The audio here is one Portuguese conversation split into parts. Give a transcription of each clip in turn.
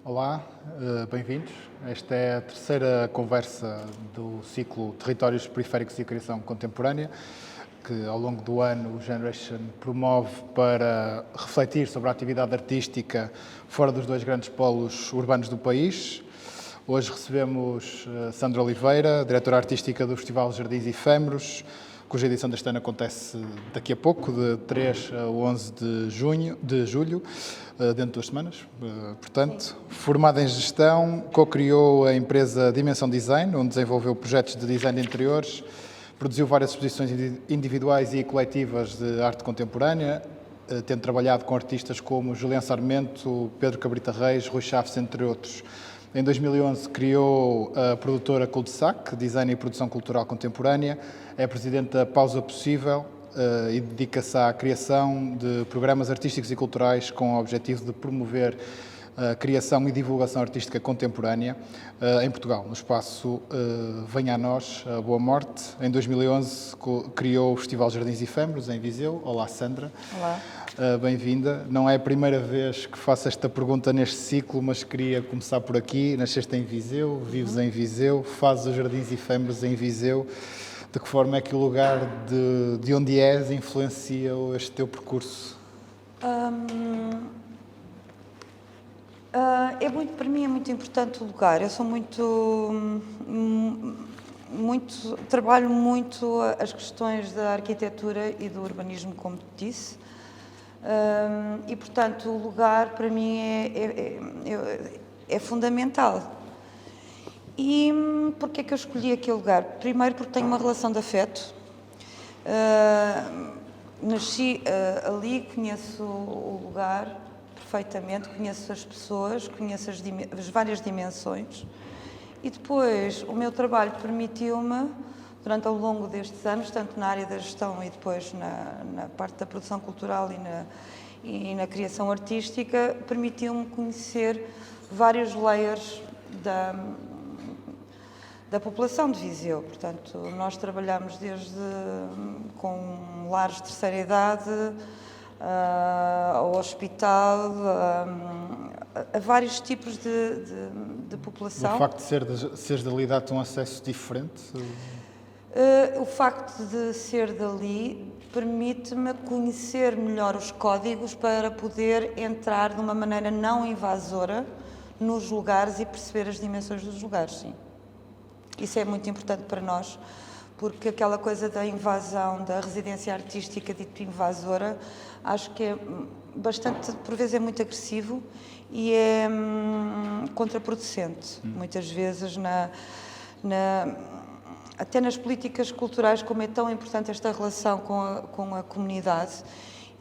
Olá, bem-vindos. Esta é a terceira conversa do ciclo Territórios Periféricos e Criação Contemporânea, que ao longo do ano o Generation promove para refletir sobre a atividade artística fora dos dois grandes polos urbanos do país. Hoje recebemos Sandra Oliveira, diretora artística do Festival Jardins Efêmeros, cuja edição deste ano acontece daqui a pouco, de 3 a 11 de julho, dentro de 2 semanas. Portanto, formada em gestão, co-criou a empresa Dimensão Design, onde desenvolveu projetos de design de interiores, produziu várias exposições individuais e coletivas de arte contemporânea, tendo trabalhado com artistas como Julián Sarmento, Pedro Cabrita Reis, Rui Chaves, entre outros. Em 2011 criou a produtora Cul-de-Sac, Design e Produção Cultural Contemporânea, é presidente da Pausa Possível e dedica-se à criação de programas artísticos e culturais com o objetivo de promover a criação e divulgação artística contemporânea em Portugal, no espaço Venha a Nós, a Boa Morte. Em 2011 criou o Festival Jardins Efêmeros, em Viseu. Olá, Sandra. Olá. Bem-vinda. Não é a primeira vez que faço esta pergunta neste ciclo, mas queria começar por aqui. Nasceste em Viseu, vives em Viseu, fazes os Jardins Efêmeros em Viseu. De que forma é que o lugar de onde és influencia este teu percurso? Para mim é muito importante o lugar. Eu sou trabalho muito as questões da arquitetura e do urbanismo, como te disse. E, portanto, o lugar para mim é fundamental. E porquê é que eu escolhi aquele lugar? Primeiro porque tenho uma relação de afeto. Nasci ali, conheço o lugar perfeitamente, conheço as pessoas, conheço as várias dimensões. E depois o meu trabalho permitiu-me, durante ao longo destes anos, tanto na área da gestão e depois na parte da produção cultural e na criação artística, permitiu-me conhecer vários layers da população de Viseu. Portanto, nós trabalhamos desde com lares de terceira idade, ao hospital, a vários tipos de população. O facto de seres dali dá-te um acesso diferente? O facto de ser dali permite-me conhecer melhor os códigos para poder entrar de uma maneira não invasora nos lugares e perceber as dimensões dos lugares, sim. Isso é muito importante para nós, porque aquela coisa da invasão, da residência artística dito invasora, acho que é bastante, por vezes é muito agressivo e é contraproducente. Muitas vezes, até nas políticas culturais, como é tão importante esta relação com a comunidade,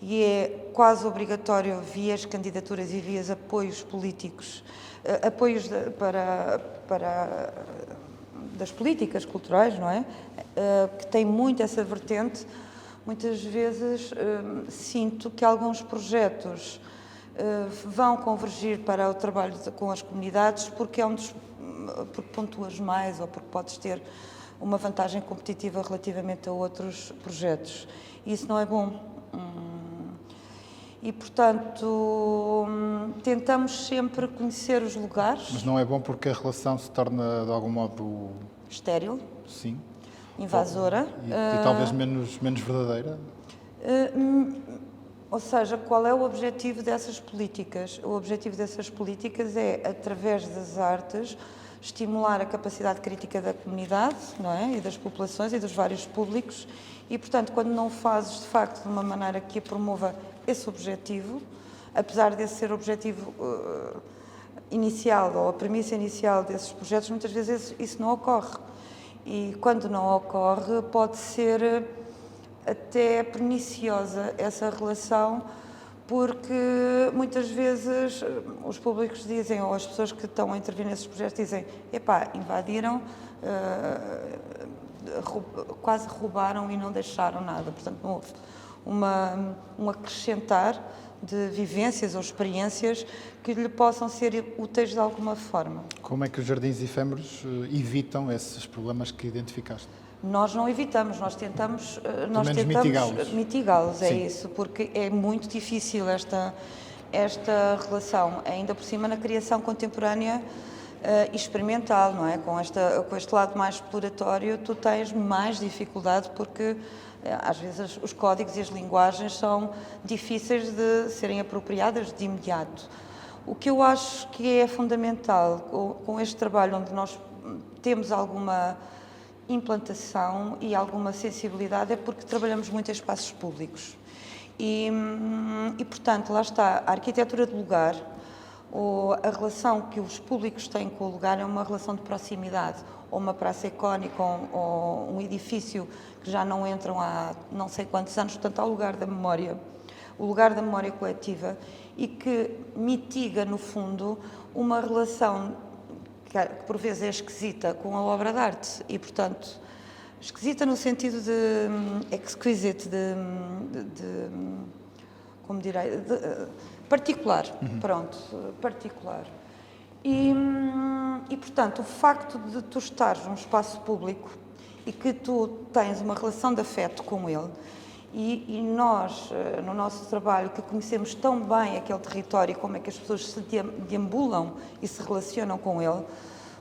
e é quase obrigatório via as candidaturas e via apoios políticos, apoios das políticas culturais, não é? Que tem muito essa vertente. Muitas vezes sinto que alguns projetos vão convergir para o trabalho com as comunidades porque porque pontuas mais ou porque podes ter uma vantagem competitiva relativamente a outros projetos. E isso não é bom. E, portanto, tentamos sempre conhecer os lugares. Mas não é bom porque a relação se torna, de algum modo... Estéril. Sim. Invasora. E talvez menos verdadeira? Ou seja, qual é o objetivo dessas políticas? O objetivo dessas políticas é, através das artes, estimular a capacidade crítica da comunidade, não é? E das populações e dos vários públicos. E, portanto, quando não fazes, de facto, de uma maneira que a promova esse objetivo, apesar desse ser o objetivo inicial ou a premissa inicial desses projetos, muitas vezes isso não ocorre. E quando não ocorre, pode ser até perniciosa essa relação, porque muitas vezes os públicos dizem, ou as pessoas que estão a intervir nesses projetos dizem, invadiram, quase roubaram e não deixaram nada. Portanto, não houve um acrescentar de vivências ou experiências que lhe possam ser úteis de alguma forma. Como é que os Jardins Efêmeros evitam esses problemas que identificaste? Nós não evitamos, nós tentamos mitigá-los. Mitigá-los, é isso, porque é muito difícil esta relação, ainda por cima na criação contemporânea e experimental, não é? Com este lado mais exploratório, tu tens mais dificuldade porque às vezes os códigos e as linguagens são difíceis de serem apropriadas de imediato. O que eu acho que é fundamental com este trabalho, onde nós temos alguma implantação e alguma sensibilidade, é porque trabalhamos muito em espaços públicos. E portanto, lá está, a arquitetura do lugar, ou a relação que os públicos têm com o lugar é uma relação de proximidade, ou uma praça icónica, ou um edifício que já não entram há não sei quantos anos, portanto, há o lugar da memória coletiva, e que mitiga, no fundo, uma relação que por vezes é esquisita com a obra de arte, e, portanto, esquisita no sentido de exquisite, como direi, particular, pronto, particular. E, portanto, o facto de tu estares num espaço público e que tu tens uma relação de afeto com ele, e nós, no nosso trabalho, que conhecemos tão bem aquele território e como é que as pessoas se deambulam e se relacionam com ele,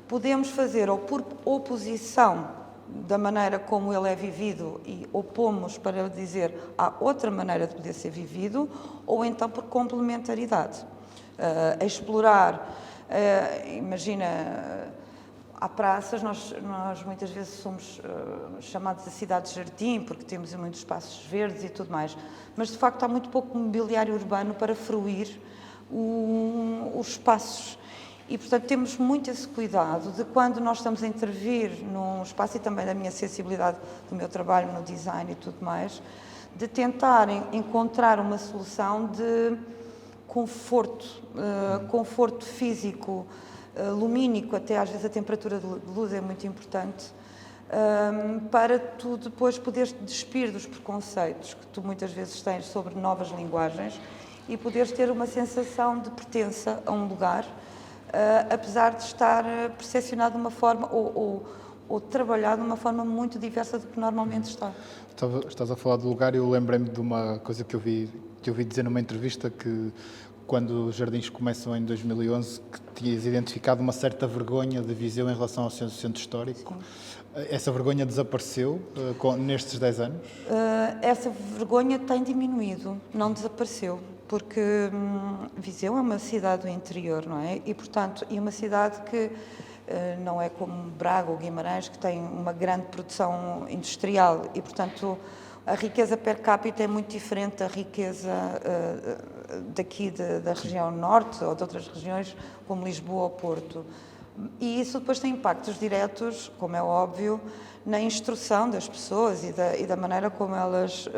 podemos fazer, ou por oposição da maneira como ele é vivido, e opomos para dizer há outra maneira de poder ser vivido, ou então por complementaridade. A explorar, imagina, há praças, nós muitas vezes somos chamados de cidade-jardim, porque temos muitos espaços verdes e tudo mais, mas de facto há muito pouco mobiliário urbano para fruir os espaços. E, portanto, temos muito esse cuidado de quando nós estamos a intervir num espaço, e também da minha sensibilidade do meu trabalho no design e tudo mais, de tentar encontrar uma solução de conforto, conforto físico, lumínico, até às vezes a temperatura de luz é muito importante, para tu depois poderes despir dos preconceitos que tu muitas vezes tens sobre novas linguagens e poderes ter uma sensação de pertença a um lugar, apesar de estar percepcionado de uma forma ou trabalhado de uma forma muito diversa do que normalmente está. Estás a falar do lugar e eu lembrei-me de uma coisa que eu ouvi dizer numa entrevista, que quando os jardins começam em 2011, que tinhas identificado uma certa vergonha de Viseu em relação ao centro histórico. Sim. Essa vergonha desapareceu nestes 10 anos? Essa vergonha tem diminuído, não desapareceu, porque Viseu é uma cidade do interior, não é? E, portanto, uma cidade que não é como Braga ou Guimarães, que tem uma grande produção industrial e, portanto, a riqueza per capita é muito diferente da riqueza daqui da região norte ou de outras regiões, como Lisboa ou Porto. E isso depois tem impactos diretos, como é óbvio, na instrução das pessoas e da maneira como elas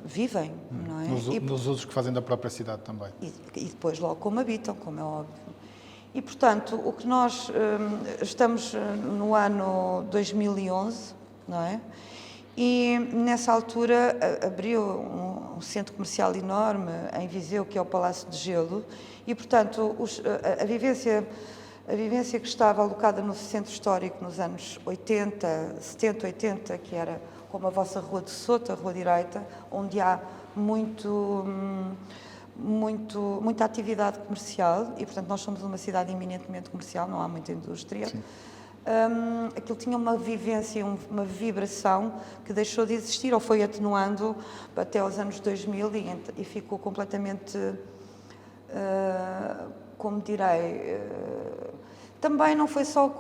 vivem, não é? Nos usos que fazem da própria cidade também. E depois logo como habitam, como é óbvio. E, portanto, o que nós estamos no ano 2011, não é? E nessa altura abriu um centro comercial enorme em Viseu, que é o Palácio de Gelo, e, portanto, a vivência que estava alocada no centro histórico nos anos 80, 70, 80, que era como a vossa Rua de Sota, a Rua Direita, onde há muita atividade comercial, e, portanto, nós somos uma cidade eminentemente comercial, não há muita indústria. Sim. Aquilo tinha uma vivência, uma vibração que deixou de existir, ou foi atenuando até aos anos 2000 e ficou completamente, como direi, também não foi só,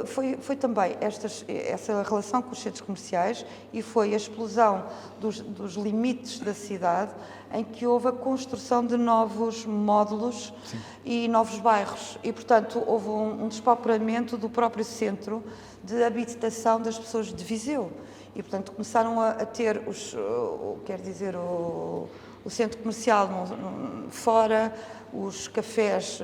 foi também essa relação com os centros comerciais, e foi a explosão dos limites da cidade, em que houve a construção de novos módulos. Sim. E novos bairros, e, portanto, houve um despauperamento do próprio centro de habitação das pessoas de Viseu, e, portanto, começaram a ter o centro comercial fora, os cafés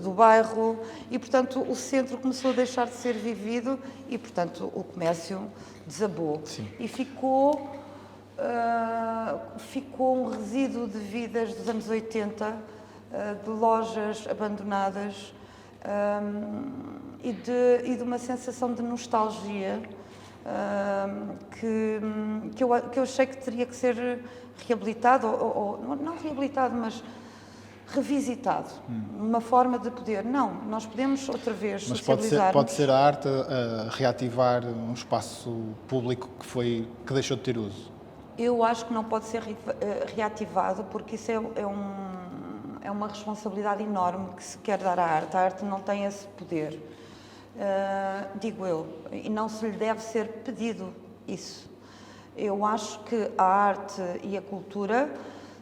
do bairro, e, portanto, o centro começou a deixar de ser vivido e, portanto, o comércio desabou. Sim. E ficou um resíduo de vidas dos anos 80, de lojas abandonadas e de uma sensação de nostalgia que eu achei que teria que ser reabilitado, ou não reabilitado, mas revisitado. Uma forma de poder. Não, nós podemos outra vez Mas socializar. pode ser a arte a reativar um espaço público que deixou de ter uso. Eu acho que não pode ser reativado, porque isso é uma responsabilidade enorme que se quer dar à arte. A arte não tem esse poder, digo eu, e não se lhe deve ser pedido isso. Eu acho que a arte e a cultura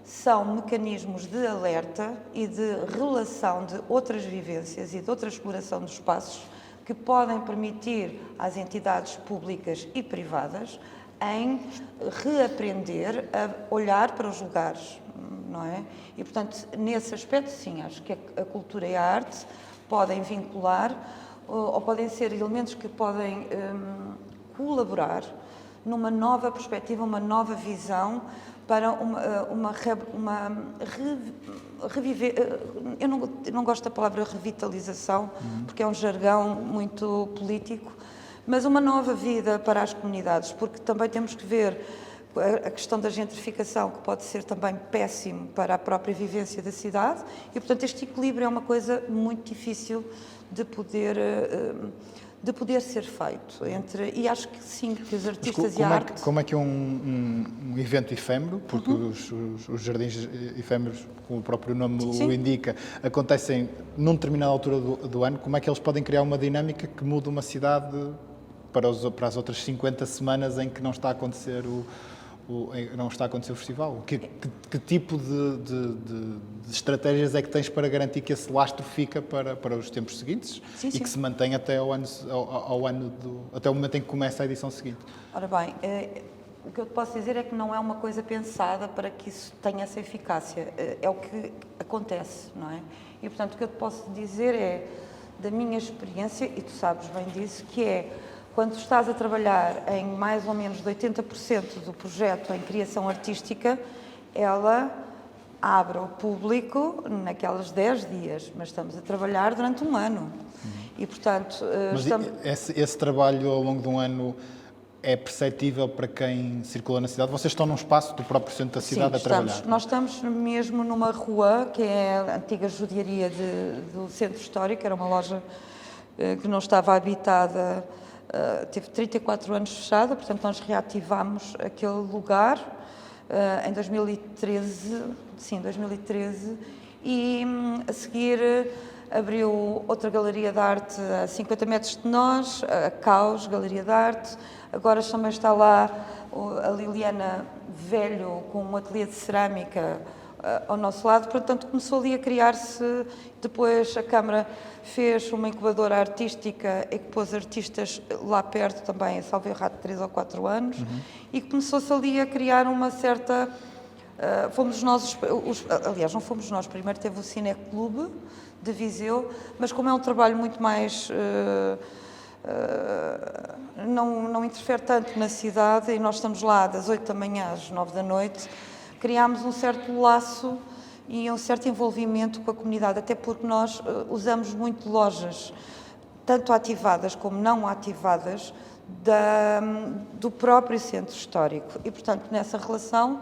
são mecanismos de alerta e de relação de outras vivências e de outra exploração dos espaços que podem permitir às entidades públicas e privadas em reaprender a olhar para os lugares, não é? E, portanto, nesse aspecto, sim, acho que a cultura e a arte podem vincular ou podem ser elementos que podem colaborar numa nova perspectiva, uma nova visão para reviver. Eu não gosto da palavra revitalização, porque é um jargão muito político, mas uma nova vida para as comunidades, porque também temos que ver a questão da gentrificação, que pode ser também péssimo para a própria vivência da cidade, e, portanto, este equilíbrio é uma coisa muito difícil de poder ser feito. E acho que sim, que os artistas e a arte... Como é que um evento efêmero, porque os jardins efêmeros, como o próprio nome o indica, acontecem numa determinada altura do ano, como é que eles podem criar uma dinâmica que muda uma cidade para as outras 50 semanas em que não está a acontecer o festival? Que tipo de estratégias é que tens para garantir que esse lastro fica para os tempos seguintes e que se mantém até até o momento em que começa a edição seguinte? Ora bem, o que eu te posso dizer é que não é uma coisa pensada para que isso tenha essa eficácia. É o que acontece, não é? E, portanto, o que eu te posso dizer é, da minha experiência, e tu sabes bem disso, que é quando estás a trabalhar em mais ou menos de 80% do projeto em criação artística, ela abre ao público naqueles 10 dias, mas estamos a trabalhar durante um ano. E, portanto... Mas esse trabalho ao longo de um ano é perceptível para quem circula na cidade? Vocês estão num espaço do próprio centro da cidade a trabalhar? Nós estamos mesmo numa rua, que é a antiga judiaria do Centro Histórico, era uma loja que não estava habitada, teve 34 anos fechada, portanto nós reativámos aquele lugar em 2013, e a seguir abriu outra galeria de arte a 50 metros de nós, a Caos, Galeria de Arte. Agora também está lá a Liliana Velho com um ateliê de cerâmica ao nosso lado, portanto começou ali a criar-se. Depois a Câmara fez uma incubadora artística e que pôs artistas lá perto também, salvo erro, há 3 ou 4 anos, e começou-se ali a criar uma certa... fomos nós, aliás, não fomos nós, primeiro teve o Cineclube de Viseu, mas como é um trabalho muito mais... não interfere tanto na cidade, e nós estamos lá das 8 da manhã às 9 da noite, criámos um certo laço e um certo envolvimento com a comunidade, até porque nós usamos muito lojas, tanto ativadas como não ativadas, do próprio centro histórico. E, portanto, nessa relação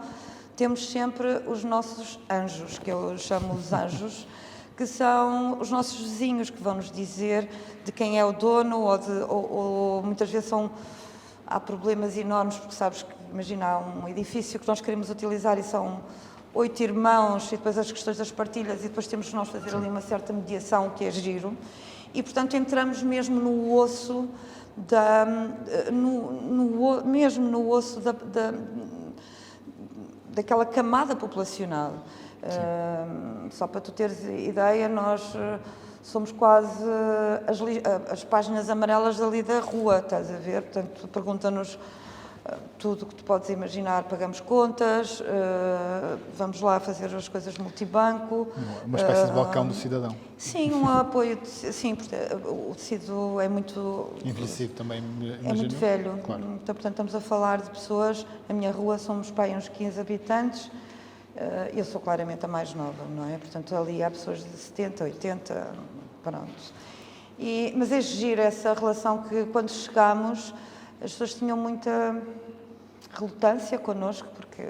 temos sempre os nossos anjos, que eu chamo os anjos, que são os nossos vizinhos, que vão nos dizer de quem é o dono, ou muitas vezes há problemas enormes, porque sabes que, imagina, há um edifício que nós queremos utilizar e são 8 irmãos, e depois as questões das partilhas, e depois temos que nós fazer ali uma certa mediação, que é giro, e, portanto, entramos mesmo no osso mesmo no osso daquela camada populacional. Só para tu teres ideia, nós somos quase as páginas amarelas ali da rua, estás a ver? Portanto, pergunta-nos tudo o que tu podes imaginar, pagamos contas, vamos lá fazer as coisas multibanco. Uma espécie de balcão do cidadão. Sim, um apoio, sim, o tecido é muito... envelhecido também, imagino. É muito velho, claro. Então, portanto estamos a falar de pessoas, a minha rua somos pai uns 15 habitantes, eu sou claramente a mais nova, não é? Portanto ali há pessoas de 70, 80, pronto. Mas é giro essa relação que quando chegámos as pessoas tinham muita relutância connosco, porque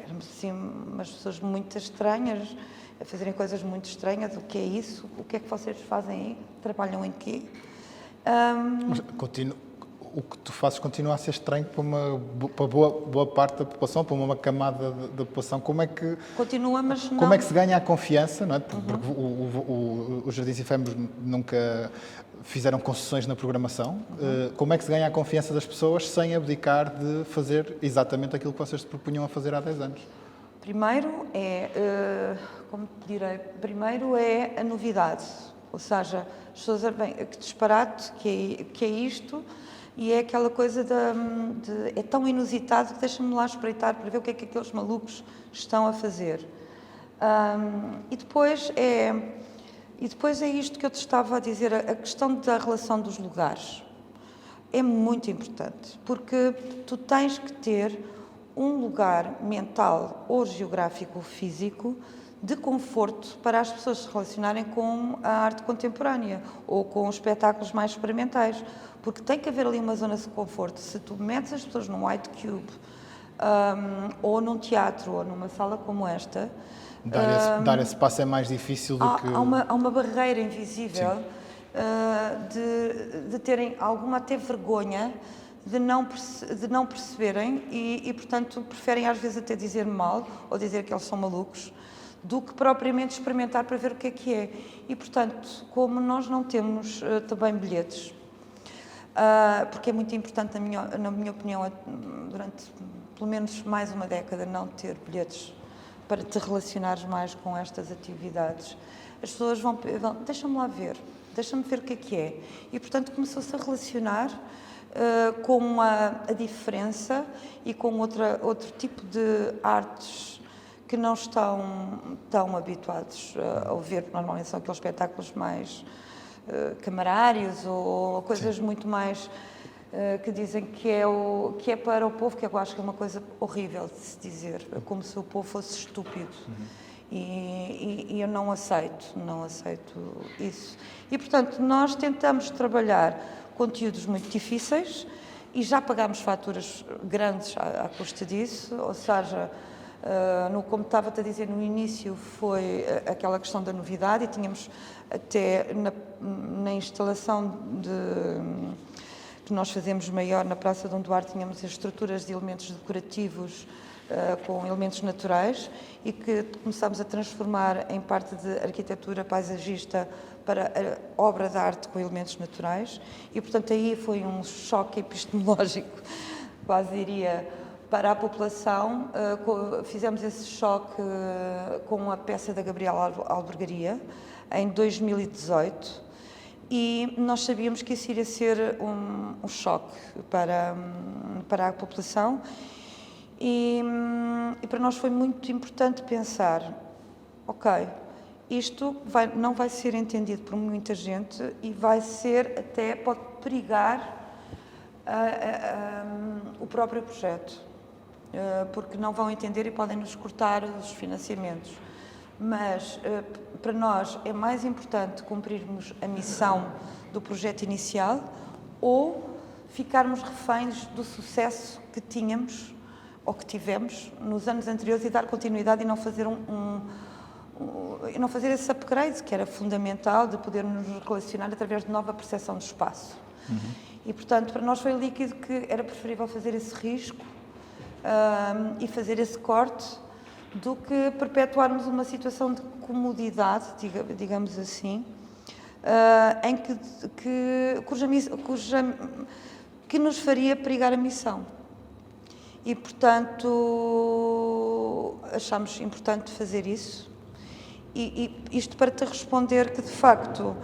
éramos assim umas pessoas muito estranhas, a fazerem coisas muito estranhas. O que é isso? O que é que vocês fazem aí? Trabalham em quê? Mas o que tu fazes continua a ser estranho para boa parte da população, para uma camada da população. Continua, mas não... Como é que se ganha a confiança, não é? Porque os Jardins Efêmeros nunca fizeram concessões na programação. Como é que se ganha a confiança das pessoas sem abdicar de fazer exatamente aquilo que vocês se propunham a fazer há 10 anos? Primeiro como te direi, primeiro é a novidade, ou seja, as pessoas bem, que disparate, que é isto, e é aquela coisa é tão inusitado que deixa-me lá espreitar para ver o que é que aqueles malucos estão a fazer. E depois é isto que eu te estava a dizer, a questão da relação dos lugares. É muito importante, porque tu tens que ter um lugar mental ou geográfico ou físico de conforto para as pessoas se relacionarem com a arte contemporânea ou com os espetáculos mais experimentais, porque tem que haver ali uma zona de conforto. Se tu metes as pessoas num White Cube, ou num teatro, ou numa sala como esta... Dar esse passo é mais difícil do que... Há uma barreira invisível de terem alguma até vergonha de não perceberem e, portanto, preferem às vezes até dizer mal ou dizer que eles são malucos do que propriamente experimentar para ver o que é. E, portanto, como nós não temos também bilhetes, porque é muito importante, na minha opinião, durante pelo menos mais uma década, não ter bilhetes para te relacionares mais com estas atividades. As pessoas vão deixa-me lá ver, deixa-me ver o que é. E, portanto, começou-se a relacionar com a diferença e com outro tipo de artes que não estão tão habituados a ver, porque normalmente são aqueles espetáculos mais camarários ou coisas muito mais que dizem que é para o povo, que eu acho que é uma coisa horrível de se dizer, como se o povo fosse estúpido. E eu não aceito isso. E, portanto, nós tentamos trabalhar conteúdos muito difíceis e já pagámos faturas grandes à custa disso, ou seja, como estava-te a dizer no início, foi aquela questão da novidade e tínhamos até na instalação que nós fazemos maior na Praça Dom Duarte, tínhamos as estruturas de elementos decorativos com elementos naturais e que começámos a transformar em parte de arquitetura paisagista para a obra de arte com elementos naturais e, portanto, aí foi um choque epistemológico, quase diria, para a população. Fizemos esse choque com a peça da Gabriela Albergaria em 2018 e nós sabíamos que isso iria ser um choque para a população e para nós foi muito importante pensar, ok, isto não vai ser entendido por muita gente e pode perigar o próprio projeto, porque não vão entender e podem nos cortar os financiamentos. Mas para nós é mais importante cumprirmos a missão do projeto inicial ou ficarmos reféns do sucesso que tínhamos ou que tivemos nos anos anteriores e dar continuidade e não fazer não fazer esse upgrade que era fundamental de podermos nos relacionar através de nova percepção do espaço. E, portanto, para nós foi líquido que era preferível fazer esse risco e fazer esse corte do que perpetuarmos uma situação de comodidade, digamos assim, que nos faria perigar a missão. E, portanto, achámos importante fazer isso. E isto para te responder que, de facto,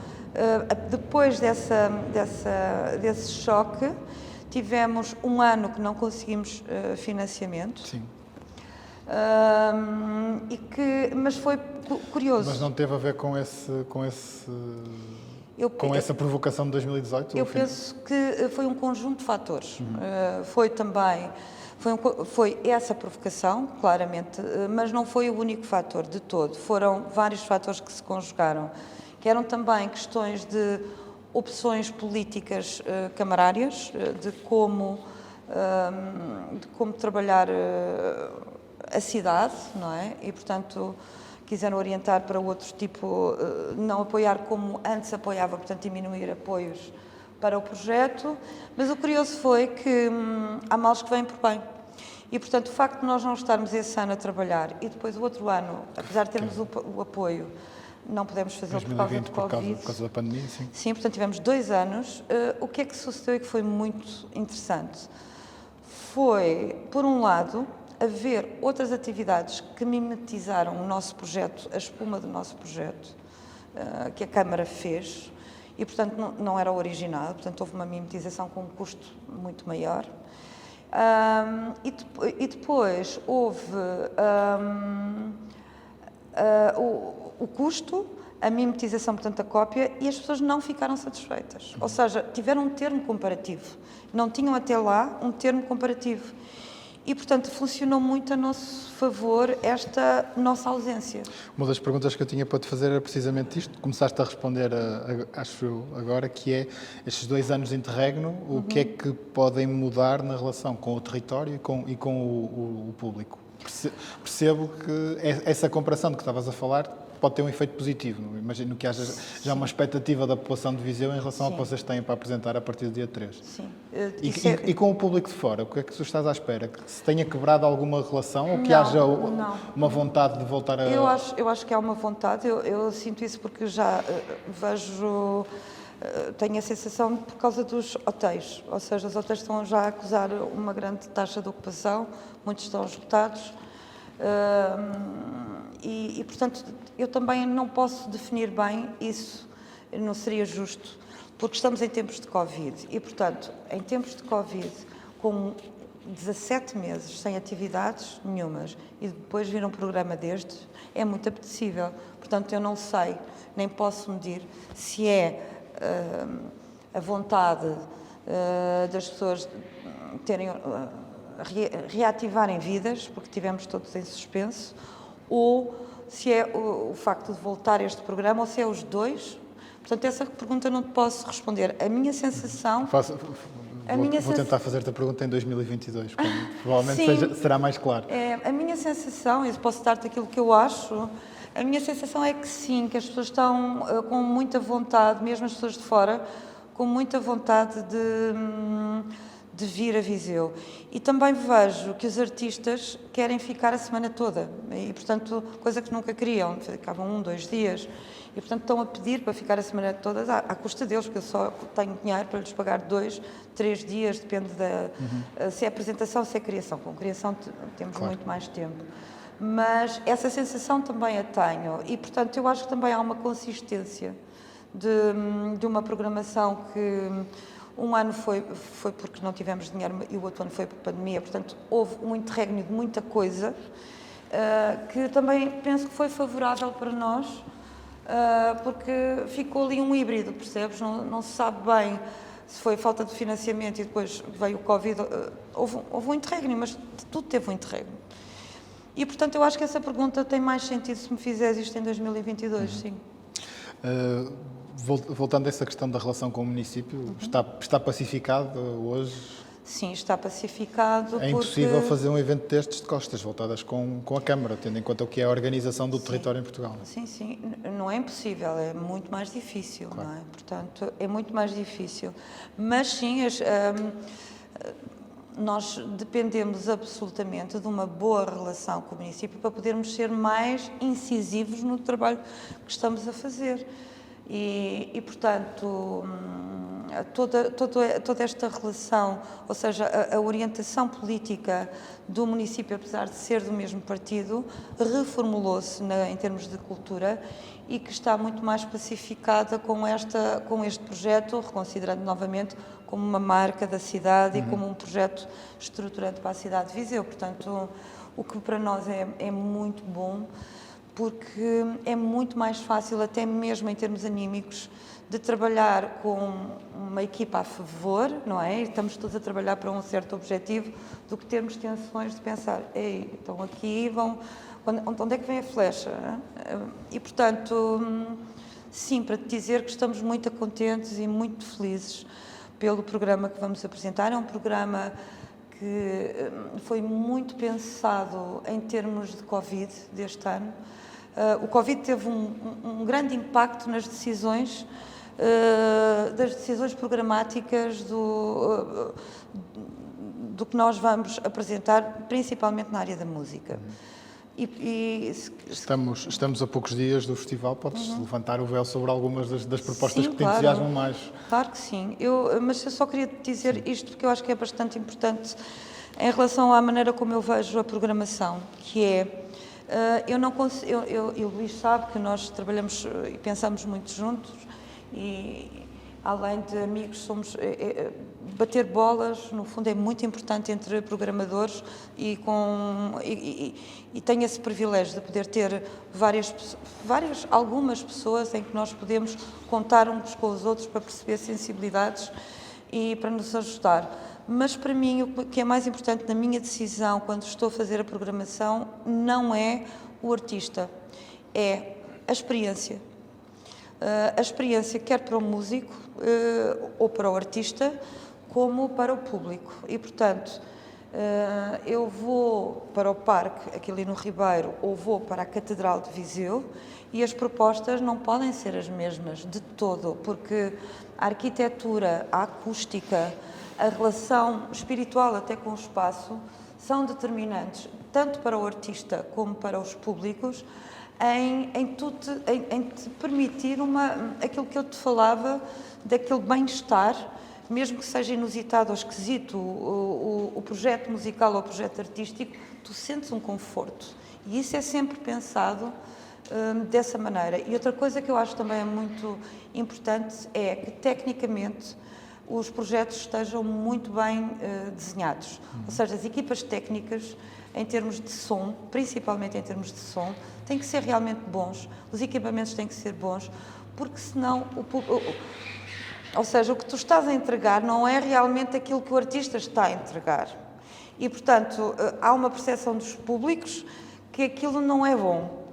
depois desse choque, tivemos um ano que não conseguimos financiamento. Sim. Mas foi curioso. Mas não teve a ver com essa provocação de 2018? Eu penso que foi um conjunto de fatores. Foi também... Foi essa provocação, claramente, mas não foi o único fator de todo. Foram vários fatores que se conjugaram, que eram também questões de opções políticas camarárias, de como de como trabalhar a cidade, não é? E, portanto, quiseram orientar para outro tipo, não apoiar como antes apoiava, portanto, diminuir apoios para o projeto. Mas o curioso foi que há males que vêm por bem. E, portanto, o facto de nós não estarmos esse ano a trabalhar e depois o outro ano, apesar de termos o apoio, não podemos fazê-lo por causa do Covid. Por causa da pandemia, sim. Sim, portanto, tivemos 2 anos. O que é que sucedeu e que foi muito interessante? Foi, por um lado, haver outras atividades que mimetizaram o nosso projeto, a espuma do nosso projeto, que a Câmara fez, e, portanto, não era original, portanto, houve uma mimetização com um custo muito maior. E depois houve o custo, a mimetização, portanto, a cópia, e as pessoas não ficaram satisfeitas. Ou seja, tiveram um termo comparativo. Não tinham até lá um termo comparativo. E, portanto, funcionou muito a nosso favor esta nossa ausência. Uma das perguntas que eu tinha para te fazer era precisamente isto. Começaste a responder, acho eu, agora, que é estes 2 anos de interregno, o que é que podem mudar na relação com o território e com o público? Percebo que essa comparação de que estavas a falar pode ter um efeito positivo. Imagino que haja já uma expectativa da população de Viseu em relação ao que vocês têm para apresentar a partir do dia 3. Sim. E com o público de fora, o que é que tu estás à espera? Que se tenha quebrado alguma relação ou que haja uma vontade de voltar a... Eu acho que há uma vontade. Eu sinto isso porque já vejo... Tenho a sensação por causa dos hotéis. Ou seja, os hotéis estão já a acusar uma grande taxa de ocupação, muitos estão esgotados. E, portanto, eu também não posso definir bem isso, não seria justo, porque estamos em tempos de Covid e, portanto, em tempos de Covid, com 17 meses sem atividades nenhumas e depois vir um programa destes, é muito apetecível. Portanto, eu não sei, nem posso medir se é a vontade das pessoas terem... reativarem vidas, porque tivemos todos em suspenso, ou se é o facto de voltar este programa, ou se é os dois. Portanto, essa pergunta não te posso responder. A minha sensação... Vou tentar fazer-te a pergunta em 2022, quando provavelmente será mais claro. A minha sensação, e posso dar-te aquilo que eu acho, a minha sensação é que sim, que as pessoas estão com muita vontade, mesmo as pessoas de fora, com muita vontade de vir a Viseu. E também vejo que os artistas querem ficar a semana toda e, portanto, coisa que nunca queriam, ficavam 1, 2 dias e, portanto, estão a pedir para ficar a semana toda à custa deles, porque eu só tenho dinheiro para lhes pagar 2, 3 dias, depende se é apresentação, se é criação. Com criação temos muito mais tempo. Mas essa sensação também a tenho e, portanto, eu acho que também há uma consistência de uma programação que... Um ano foi porque não tivemos dinheiro e o outro ano foi por pandemia, portanto, houve um interregno de muita coisa que também penso que foi favorável para nós, porque ficou ali um híbrido, percebes? Não se sabe bem se foi falta de financiamento e depois veio o Covid. Houve um interregno, mas tudo teve um interregno. E, portanto, eu acho que essa pergunta tem mais sentido se me fizeres isto em 2022, sim. Voltando a essa questão da relação com o município, está pacificado hoje? Sim, está pacificado. É impossível fazer um evento destes de costas voltadas com a Câmara, tendo em conta o que é a organização do território em Portugal. Sim, não é impossível, é muito mais difícil, claro. Não é? Portanto, é muito mais difícil. Mas sim, nós dependemos absolutamente de uma boa relação com o município para podermos ser mais incisivos no trabalho que estamos a fazer. E portanto, toda esta relação, ou seja, a orientação política do município, apesar de ser do mesmo partido, reformulou-se em termos de cultura e que está muito mais pacificada com este projeto, reconsiderando novamente como uma marca da cidade e como um projeto estruturante para a cidade de Viseu. Portanto, o que para nós é muito bom, porque é muito mais fácil, até mesmo em termos anímicos, de trabalhar com uma equipa a favor, não é? Estamos todos a trabalhar para um certo objetivo, do que termos tensões de pensar, ei, então aqui onde é que vem a flecha? E, portanto, sim, para te dizer que estamos muito contentes e muito felizes pelo programa que vamos apresentar. É um programa que foi muito pensado em termos de Covid deste ano. O Covid teve um grande impacto nas decisões, das decisões programáticas do que nós vamos apresentar, principalmente na área da música. Estamos a poucos dias do festival, podes levantar o véu sobre algumas das propostas sim, que te entusiasmam mais. Claro que sim, mas eu só queria dizer isto porque eu acho que é bastante importante em relação à maneira como eu vejo a programação, que é, eu não consigo, o Luís sabe que nós trabalhamos e pensamos muito juntos e além de amigos somos... bater bolas, no fundo, é muito importante entre programadores e tenho esse privilégio de poder ter algumas pessoas em que nós podemos contar uns com os outros para perceber sensibilidades e para nos ajudar. Mas para mim o que é mais importante na minha decisão quando estou a fazer a programação não é o artista, é a experiência. A experiência quer para o músico ou para o artista, como para o público. E, portanto, eu vou para o Parque, aqui ali no Ribeiro, ou vou para a Catedral de Viseu, e as propostas não podem ser as mesmas de todo, porque a arquitetura, a acústica, a relação espiritual até com o espaço são determinantes, tanto para o artista como para os públicos, em te permitir aquilo que eu te falava, daquele bem-estar, mesmo que seja inusitado ou esquisito o projeto musical ou o projeto artístico, tu sentes um conforto. E isso é sempre pensado dessa maneira. E outra coisa que eu acho também muito importante é que, tecnicamente, os projetos estejam muito bem desenhados. Ou seja, as equipas técnicas, em termos de som, principalmente em termos de som, têm que ser realmente bons, os equipamentos têm que ser bons, porque senão ou seja, o que tu estás a entregar não é realmente aquilo que o artista está a entregar. E, portanto, há uma percepção dos públicos que aquilo não é bom.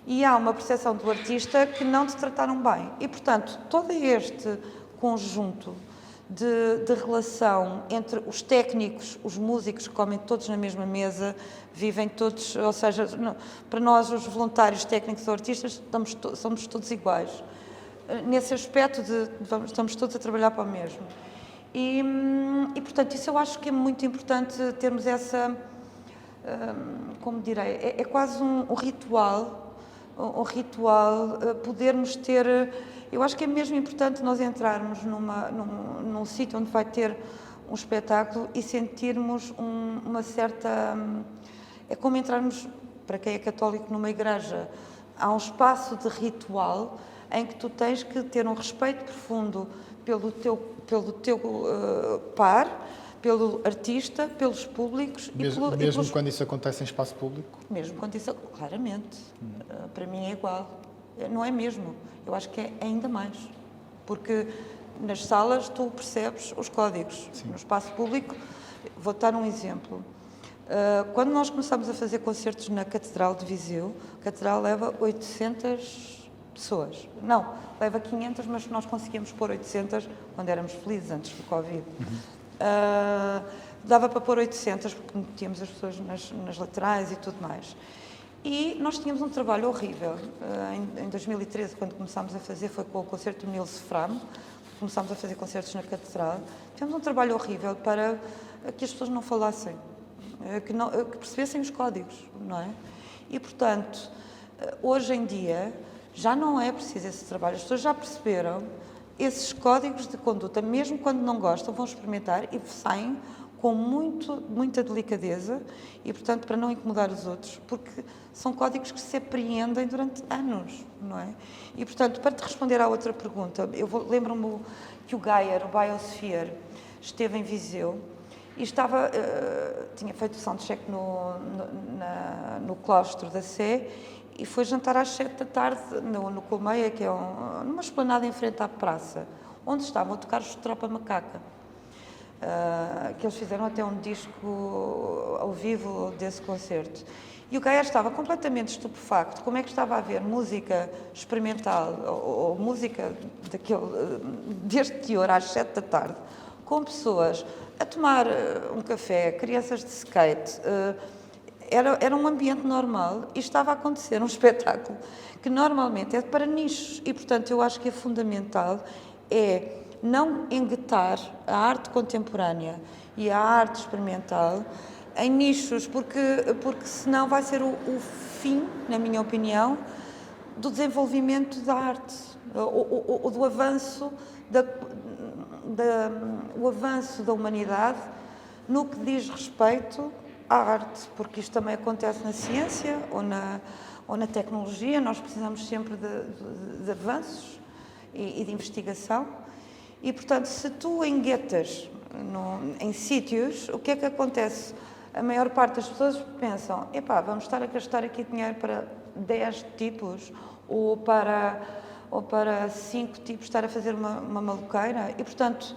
E há uma percepção do artista que não te trataram bem. E, portanto, todo este conjunto de relação entre os técnicos, os músicos, que comem todos na mesma mesa, vivem todos, ou seja, para nós, os voluntários, técnicos ou artistas, somos todos iguais. Nesse aspecto estamos todos a trabalhar para o mesmo. E, portanto, isso eu acho que é muito importante termos essa, como direi, é quase um ritual, podermos ter, eu acho que é mesmo importante nós entrarmos num sítio onde vai ter um espetáculo e sentirmos uma certa, é como entrarmos, para quem é católico, numa igreja, há um espaço de ritual em que tu tens que ter um respeito profundo pelo teu par, pelo artista, pelos públicos. Mesmo quando isso acontece em espaço público? Mesmo quando isso... Claramente. Para mim é igual. Não é mesmo. Eu acho que é ainda mais. Porque nas salas tu percebes os códigos. Sim. No espaço público, vou dar um exemplo. Quando nós começamos a fazer concertos na Catedral de Viseu, a Catedral leva 800 pessoas. Não, leva 500, mas nós conseguimos pôr 800 quando éramos felizes, antes do Covid. Dava para pôr 800, porque metíamos as pessoas nas laterais e tudo mais. E nós tínhamos um trabalho horrível. Em 2013, quando começámos a fazer, foi com o concerto do Nilce Frame, começámos a fazer concertos na Catedral. Tivemos um trabalho horrível para que as pessoas não falassem, que percebessem os códigos, não é? E, portanto, hoje em dia, já não é preciso esse trabalho. As pessoas já perceberam esses códigos de conduta, mesmo quando não gostam, vão experimentar e saem com muita delicadeza e, portanto, para não incomodar os outros, porque são códigos que se apreendem durante anos, não é? E, portanto, para te responder à outra pergunta, lembro-me que o Gaia, o Biosphere, esteve em Viseu e tinha feito o soundcheck no claustro da Sé e foi jantar às 7 da tarde no Colmeia, que é numa esplanada em frente à praça, onde estavam a tocar os Tropa Macaca. Que eles fizeram até um disco ao vivo desse concerto. E o Gaia estava completamente estupefacto. Como é que estava a haver música experimental ou música deste teor às 7 da tarde, com pessoas a tomar um café, crianças de skate. Era um ambiente normal e estava a acontecer um espetáculo que normalmente é para nichos e, portanto, eu acho que é fundamental não enguetar a arte contemporânea e a arte experimental em nichos, porque senão vai ser o fim, na minha opinião, do desenvolvimento da arte, ou do avanço o avanço da humanidade no que diz respeito à arte, porque isto também acontece na ciência ou na tecnologia, nós precisamos sempre de avanços e de investigação. E, portanto, se tu enguetas em sítios, o que é que acontece? A maior parte das pessoas pensam, vamos estar a gastar aqui dinheiro para 10 tipos ou para 5 tipos estar a fazer uma maluqueira. E, portanto,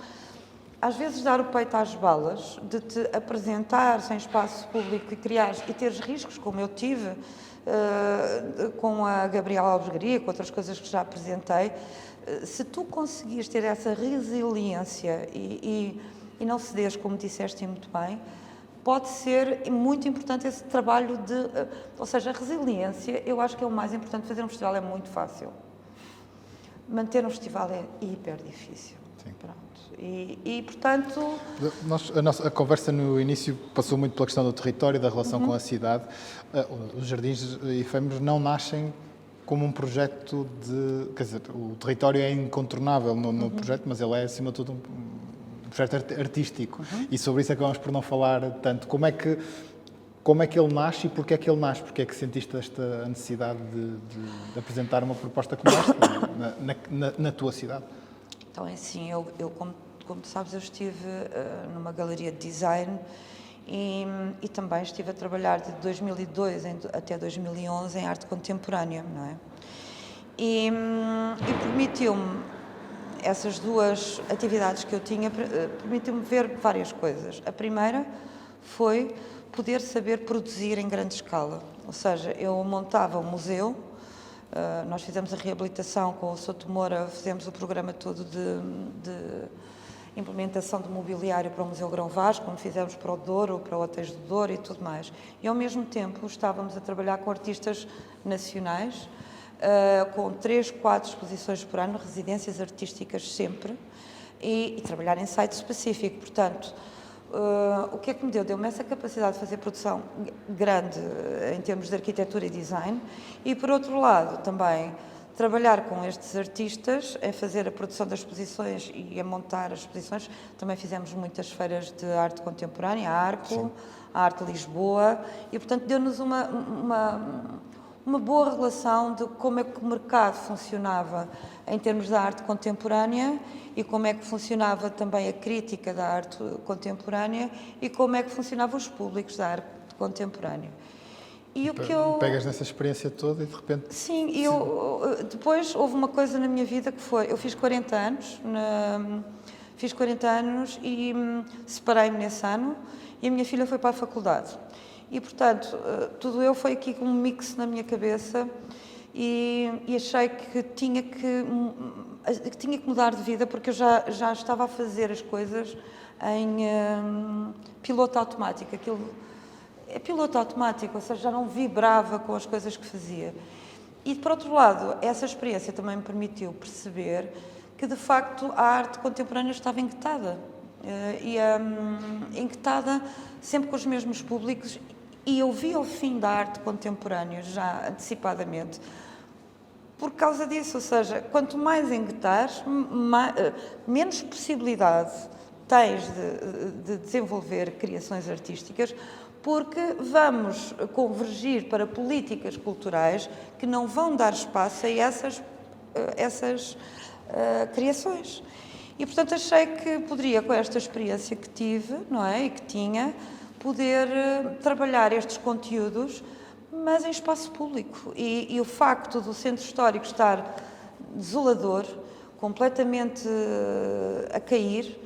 às vezes dar o peito às balas, de te apresentar sem espaço público e teres riscos, como eu tive com a Gabriela Albergaria, com outras coisas que já apresentei. Se tu conseguires ter essa resiliência e não cederes, como disseste muito bem, pode ser muito importante esse trabalho ou seja, a resiliência, eu acho que é o mais importante. Fazer um festival é muito fácil. Manter um festival é hiper difícil. Sim. Pronto. E portanto... A conversa no início passou muito pela questão do território, da relação com a cidade. Os Jardins Efêmeros não nascem como um projeto de... Quer dizer, o território é incontornável no projeto, mas ele é, acima de tudo, um projeto artístico. E sobre isso acabamos por não falar tanto. Como é que ele nasce e porquê é que ele nasce? Porquê é que sentiste esta necessidade de apresentar uma proposta como esta na tua cidade? Então, é assim, eu como tu sabes, eu estive numa galeria de design e também estive a trabalhar de 2002 até 2011 em arte contemporânea, não é? E permitiu-me, essas duas atividades que eu tinha, permitiu-me ver várias coisas. A primeira foi poder saber produzir em grande escala, ou seja, eu montava um museu. Nós fizemos a reabilitação com o Souto Moura, fizemos o programa todo de implementação de mobiliário para o Museu Grão Vasco, como fizemos para o Douro, para o Hotéis do Douro e tudo mais. E, ao mesmo tempo, estávamos a trabalhar com artistas nacionais, com 3, 4 exposições por ano, residências artísticas sempre, e trabalhar em site específico. Portanto, o que é que me deu? Deu-me essa capacidade de fazer produção grande em termos de arquitetura e design e, por outro lado, também trabalhar com estes artistas a fazer a produção das exposições e a montar as exposições. Também fizemos muitas feiras de arte contemporânea, a Arco, a Arte Lisboa, e, portanto, deu-nos uma boa relação de como é que o mercado funcionava em termos da arte contemporânea e como é que funcionava também a crítica da arte contemporânea e como é que funcionavam os públicos da arte contemporânea. E o que eu... Pegas nessa experiência toda e de repente... Sim, depois houve uma coisa na minha vida que foi... Eu fiz 40 anos, e separei-me nesse ano e a minha filha foi para a faculdade. E, portanto, tudo foi aqui com um mix na minha cabeça e achei que tinha que mudar de vida porque eu já estava a fazer as coisas em piloto automático. Aquilo é piloto automático, ou seja, já não vibrava com as coisas que fazia. E, por outro lado, essa experiência também me permitiu perceber que, de facto, a arte contemporânea estava enguetada. Enguetada sempre com os mesmos públicos. E eu vi o fim da arte contemporânea já antecipadamente por causa disso, ou seja, quanto mais enguetares, menos possibilidade tens de desenvolver criações artísticas, porque vamos convergir para políticas culturais que não vão dar espaço a essas criações. E, portanto, achei que poderia, com esta experiência que tive, não é, e que tinha, poder trabalhar estes conteúdos, mas em espaço público. E o facto do centro histórico estar desolador, completamente a cair,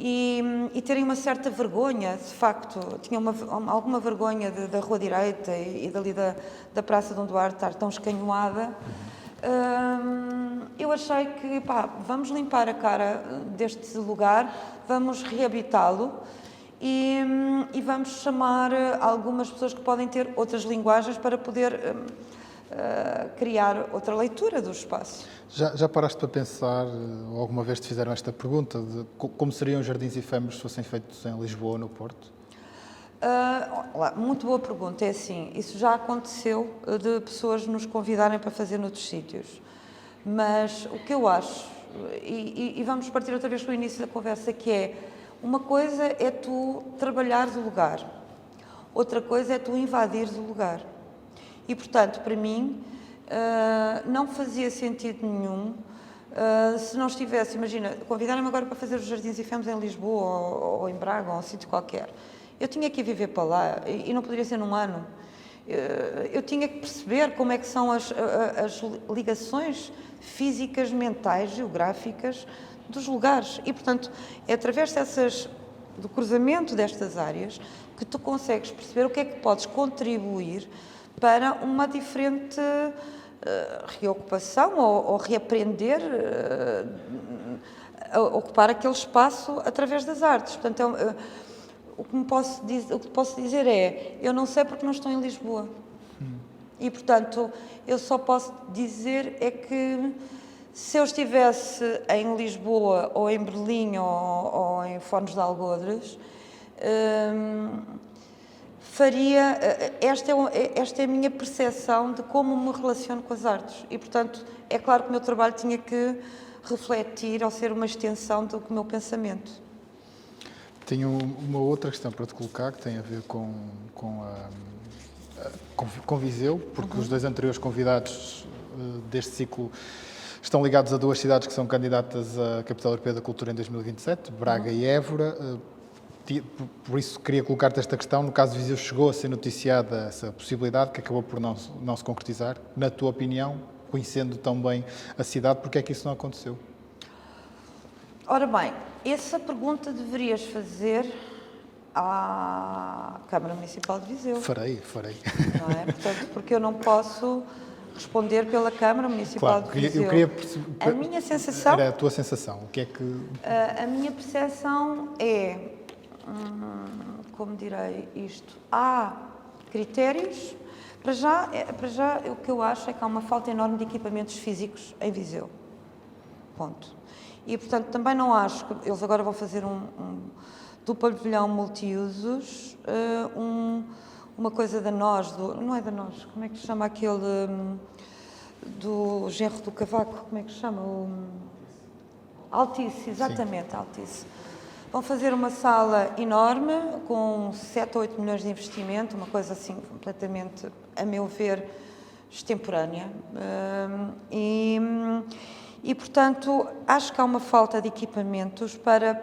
e terem uma certa vergonha, de facto, tinham alguma vergonha da Rua Direita e dali da Praça Dom Duarte estar tão escanhoada, eu eu achei que, vamos limpar a cara deste lugar, vamos reabitá-lo e vamos chamar algumas pessoas que podem ter outras linguagens para poder criar outra leitura do espaço. Já paraste para pensar, ou alguma vez te fizeram esta pergunta, de como seriam os jardins efêmeros se fossem feitos em Lisboa ou no Porto? Muito boa pergunta. É assim, isso já aconteceu de pessoas nos convidarem para fazer noutros sítios. Mas o que eu acho, e vamos partir outra vez para o início da conversa, que é, uma coisa é tu trabalhares o lugar, outra coisa é tu invadires o lugar. E, portanto, para mim, não fazia sentido nenhum se não estivesse, imagina, convidarem-me agora para fazer os Jardins Efêmeros em Lisboa ou em Braga ou um sítio qualquer. Eu tinha que ir viver para lá e não poderia ser num ano. Eu tinha que perceber como é que são as ligações físicas, mentais, geográficas dos lugares. E, portanto, é através do cruzamento destas áreas que tu consegues perceber o que é que podes contribuir para uma diferente reocupação ou reaprender a ocupar aquele espaço através das artes. Portanto, o que posso dizer é, eu não sei porque não estou em Lisboa. E, portanto, eu só posso dizer é que se eu estivesse em Lisboa ou em Berlim ou em Foz de Algodres, esta é a minha percepção de como me relaciono com as artes. E, portanto, é claro que o meu trabalho tinha que refletir ou ser uma extensão do meu pensamento. Tenho uma outra questão para te colocar, que tem a ver com Viseu, porque os dois anteriores convidados deste ciclo estão ligados a duas cidades que são candidatas à Capital Europeia da Cultura em 2027, Braga e Évora. Por isso queria colocar-te esta questão. No caso de Viseu, chegou a ser noticiada essa possibilidade, que acabou por não se concretizar. Na tua opinião, conhecendo tão bem a cidade, porque é que isso não aconteceu? Ora bem, essa pergunta deverias fazer à Câmara Municipal de Viseu. Farei. Não é? Portanto, porque eu não posso responder pela Câmara Municipal de Viseu. Eu queria perceber, a minha sensação... Era a tua sensação. O que é que... A minha percepção é... como direi isto? Há critérios... Para já, o que eu acho é que há uma falta enorme de equipamentos físicos em Viseu. Ponto. E, portanto, também não acho que eles agora vão fazer do pavilhão multiusos uma coisa da nós, não é da nós, como é que se chama aquele do genro do Cavaco, como é que se chama? Altice, exatamente, Altice. Vão fazer uma sala enorme com 7 ou 8 milhões de investimento, uma coisa assim completamente, a meu ver, extemporânea. E, portanto, acho que há uma falta de equipamentos para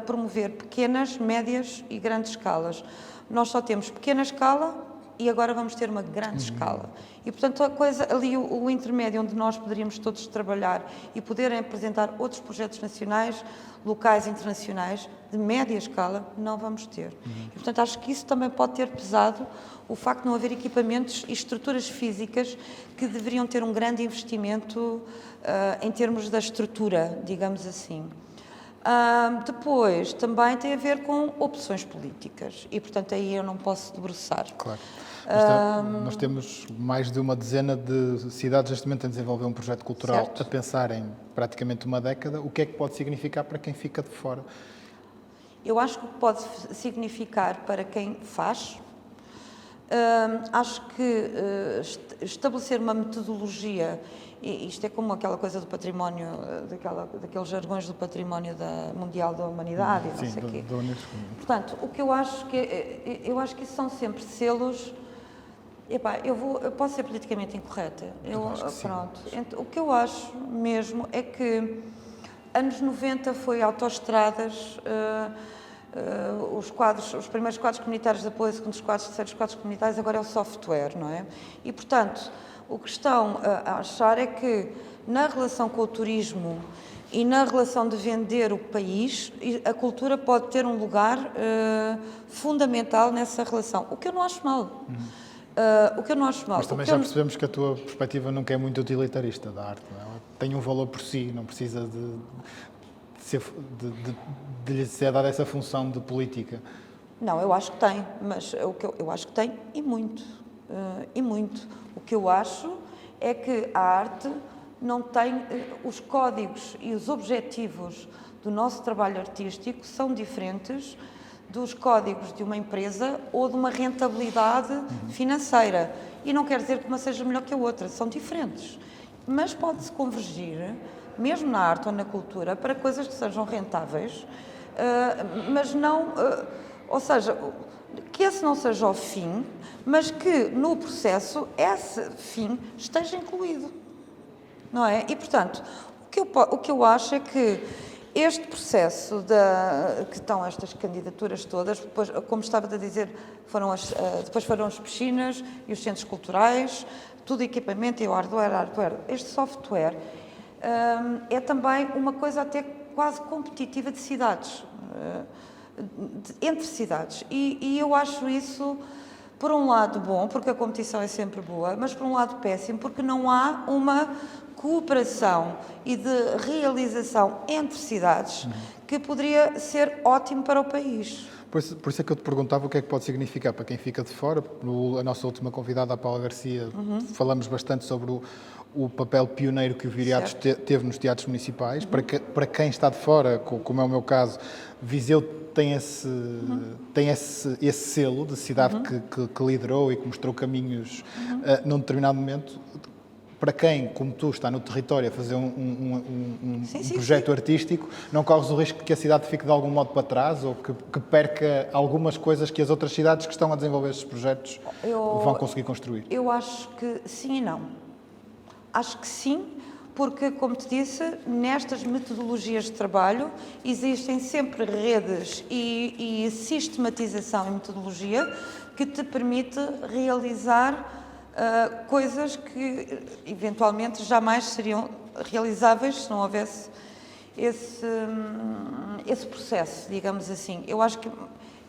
promover pequenas, médias e grandes escalas. Nós só temos pequena escala e agora vamos ter uma grande escala. E, portanto, a coisa ali, o intermédio onde nós poderíamos todos trabalhar e poderem apresentar outros projetos nacionais, locais e internacionais, de média escala, não vamos ter. E, portanto, acho que isso também pode ter pesado o facto de não haver equipamentos e estruturas físicas que deveriam ter um grande investimento em termos da estrutura, digamos assim. Depois, também tem a ver com opções políticas e, portanto, aí eu não posso debruçar. Claro. Nós temos mais de uma dezena de cidades neste momento a desenvolver um projeto cultural, certo, a pensar em praticamente uma década. O que é que pode significar para quem fica de fora? Eu acho que pode significar para quem faz. Acho que estabelecer uma metodologia, e isto é como aquela coisa do património, daqueles jargões do património mundial da humanidade, não sei o quê. Portanto, o que eu acho que isso são sempre selos. Epá, eu posso ser politicamente incorreta. Pronto. O que eu acho mesmo é que anos 90 foi autoestradas. Os primeiros quadros comunitários de apoio, segundos quadros, terceiros quadros comunitários, agora é o software, não é? E, portanto, o que estão a achar é que na relação com o turismo e na relação de vender o país, a cultura pode ter um lugar fundamental nessa relação, o que eu não acho mal. O que eu não acho mal. Mas também já percebemos que a tua perspectiva nunca é muito utilitarista da arte, não é? Ela tem um valor por si, não precisa de lhe ser dada essa função de política. Não, eu acho que tem, mas eu acho que tem e muito. E muito. O que eu acho é que a arte não tem os códigos e os objetivos do nosso trabalho artístico são diferentes dos códigos de uma empresa ou de uma rentabilidade financeira. E não quer dizer que uma seja melhor que a outra, são diferentes. Mas pode-se convergir, mesmo na arte ou na cultura, para coisas que sejam rentáveis, mas não... ou seja, que esse não seja o fim, mas que no processo esse fim esteja incluído, não é? E, portanto, o que eu acho é que este processo que estão estas candidaturas todas, depois, como estava a dizer, depois foram as piscinas e os centros culturais, tudo equipamento e o hardware. Este software é também uma coisa até quase competitiva de cidades, entre cidades. E eu acho isso, por um lado, bom, porque a competição é sempre boa, mas por um lado péssimo, porque não há uma cooperação e de realização entre cidades que poderia ser ótimo para o país. Por isso é que eu te perguntava o que é que pode significar para quem fica de fora. A nossa última convidada, a Paula Garcia, falamos bastante sobre o papel pioneiro que o Viriatos teve nos teatros municipais. Para quem está de fora, como é o meu caso, Viseu tem esse selo de cidade que liderou e que mostrou caminhos num determinado momento. Para quem, como tu, está no território a fazer um projeto artístico, não corres o risco de que a cidade fique de algum modo para trás ou que perca algumas coisas que as outras cidades que estão a desenvolver estes projetos vão conseguir construir? Eu acho que sim e não. Acho que sim, porque, como te disse, nestas metodologias de trabalho existem sempre redes e sistematização em metodologia que te permite realizar coisas que eventualmente jamais seriam realizáveis se não houvesse esse processo, digamos assim. Eu acho que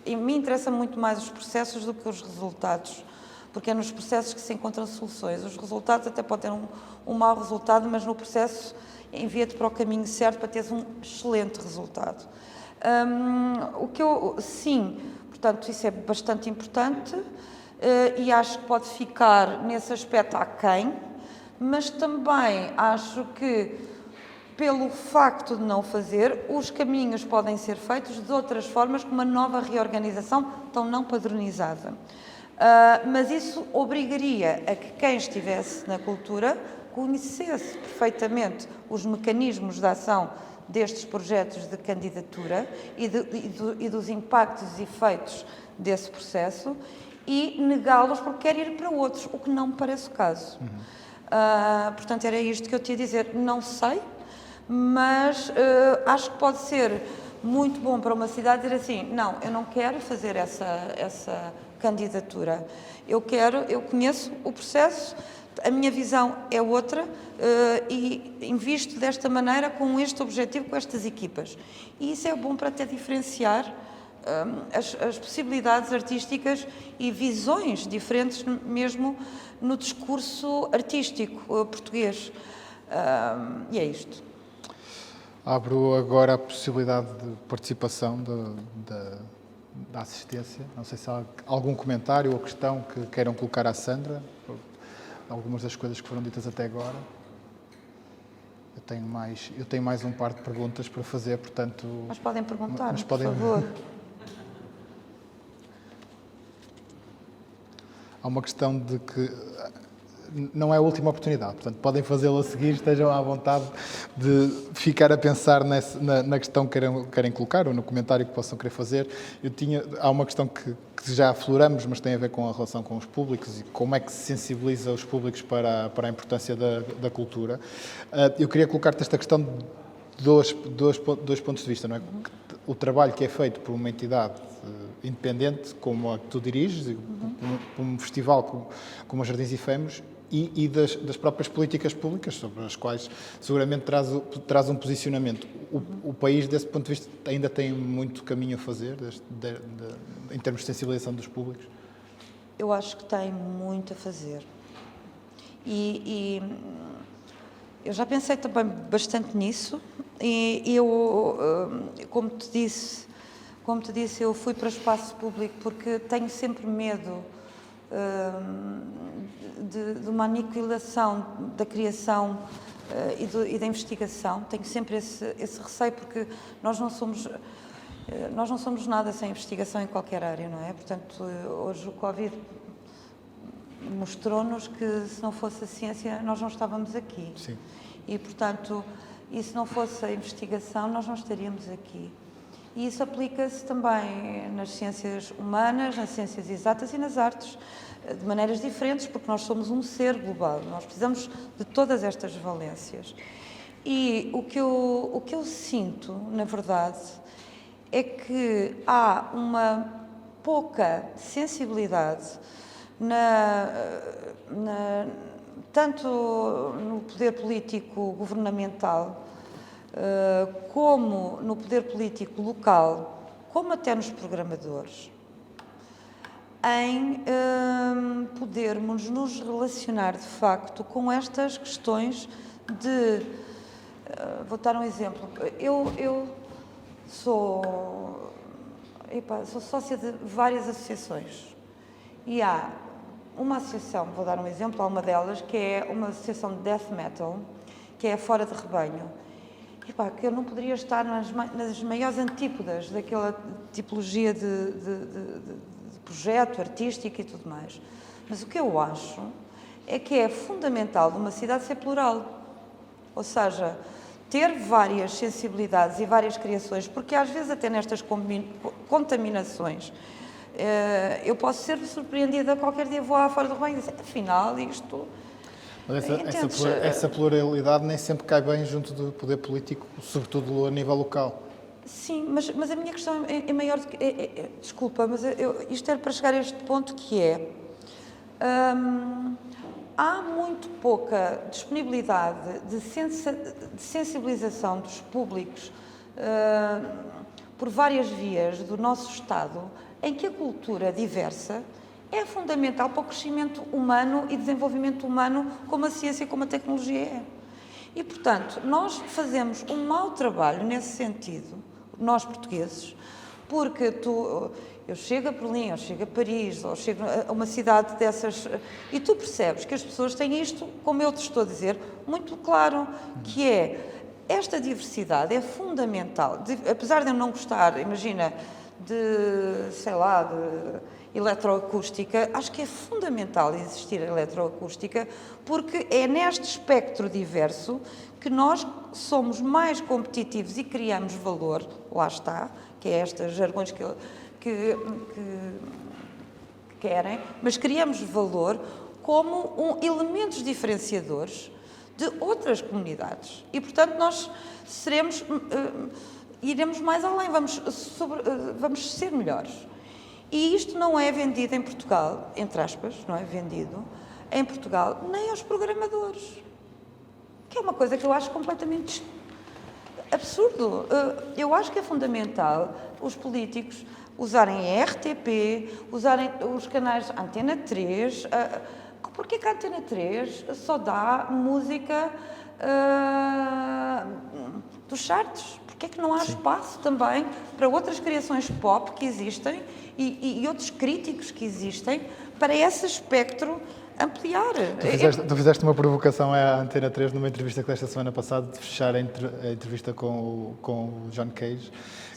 me interessa muito mais os processos do que os resultados, porque é nos processos que se encontram soluções. Os resultados até podem ter um mau resultado, mas no processo envia-te para o caminho certo para teres um excelente resultado. Sim, portanto, isso é bastante importante. E acho que pode ficar nesse aspecto aquém, mas também acho que, pelo facto de não fazer, os caminhos podem ser feitos de outras formas, com uma nova reorganização tão não padronizada. Mas isso obrigaria a que quem estivesse na cultura conhecesse perfeitamente os mecanismos de ação destes projetos de candidatura e dos impactos e efeitos desse processo, e negá-los porque quer ir para outros, o que não me parece o caso. Portanto, era isto que eu tinha a dizer. Não sei, mas acho que pode ser muito bom para uma cidade dizer assim, não, eu não quero fazer essa candidatura. Eu conheço o processo, a minha visão é outra e invisto desta maneira, com este objetivo, com estas equipas. E isso é bom para até diferenciar as possibilidades artísticas e visões diferentes mesmo no discurso artístico português. E é isto. Abro agora a possibilidade de participação da assistência. Não sei se há algum comentário ou questão que queiram colocar à Sandra, algumas das coisas que foram ditas até agora. Eu tenho mais um par de perguntas para fazer, portanto... Mas podem perguntar, por favor. Há uma questão de que não é a última oportunidade, portanto, podem fazê-lo a seguir, estejam à vontade de ficar a pensar na questão que querem colocar ou no comentário que possam querer fazer. Há uma questão que já afloramos, mas tem a ver com a relação com os públicos e como é que se sensibiliza os públicos para a importância da cultura. Eu queria colocar-te esta questão de dois pontos de vista, não é? O trabalho que é feito por uma entidade independente, como a que tu diriges, como um festival como os Jardins Efêmeros, e das próprias políticas públicas, sobre as quais seguramente traz um posicionamento. O país, desse ponto de vista, ainda tem muito caminho a fazer, em termos de sensibilização dos públicos? eu acho que tem muito a fazer. E eu já pensei também bastante nisso e eu, como te disse, eu fui para o espaço público porque tenho sempre medo de uma aniquilação da criação e da investigação. Tenho sempre esse receio porque nós não somos nada sem investigação em qualquer área, não é? Portanto, hoje o Covid mostrou-nos que se não fosse a ciência nós não estávamos aqui. Sim. E, portanto, e se não fosse a investigação nós não estaríamos aqui. E isso aplica-se também nas ciências humanas, nas ciências exatas e nas artes, de maneiras diferentes, porque nós somos um ser global, nós precisamos de todas estas valências. E o que eu sinto, na verdade, é que há uma pouca sensibilidade tanto no poder político governamental, como no poder político local, como até nos programadores, em podermos nos relacionar de facto com estas questões de... vou dar um exemplo. Eu sou sócia de várias associações e há uma associação, vou dar um exemplo, há uma delas que é uma associação de death metal, que é Fora de Rebanho. Que eu não poderia estar nas maiores antípodas daquela tipologia de projeto artístico e tudo mais. Mas o que eu acho é que é fundamental numa cidade ser plural. Ou seja, ter várias sensibilidades e várias criações, porque às vezes até nestas contaminações eu posso ser surpreendida, qualquer dia vou à Fora do Rebanho e dizer, afinal isto... Mas essa pluralidade nem sempre cai bem junto do poder político, sobretudo a nível local. Sim, mas a minha questão é maior do que... desculpa, mas isto era para chegar a este ponto que é... há muito pouca disponibilidade de sensibilização dos públicos por várias vias do nosso Estado, em que a cultura diversa é fundamental para o crescimento humano e desenvolvimento humano, como a ciência e como a tecnologia é. E, portanto, nós fazemos um mau trabalho nesse sentido, nós portugueses, porque eu chego a Berlim, eu chego a Paris, ou chego a uma cidade dessas, e tu percebes que as pessoas têm isto, como eu te estou a dizer, muito claro, que é, esta diversidade é fundamental. Apesar de eu não gostar, imagina, de eletroacústica, acho que é fundamental existir a eletroacústica, porque é neste espectro diverso que nós somos mais competitivos e criamos valor, lá está, que é estes jargões que querem, mas criamos valor como elementos diferenciadores de outras comunidades. E, portanto, nós iremos mais além, vamos ser melhores. E isto não é vendido em Portugal, entre aspas, não é vendido em Portugal, nem aos programadores. Que é uma coisa que eu acho completamente absurdo. Eu acho que é fundamental os políticos usarem a RTP, usarem os canais Antena 3. Porquê que a Antena 3 só dá música dos charts? Porquê que não há espaço também para outras criações pop que existem e outros críticos que existem para esse espectro ampliar? Tu fizeste uma provocação à Antena 3 numa entrevista que desta semana passada, de fechar a entrevista com o John Cage,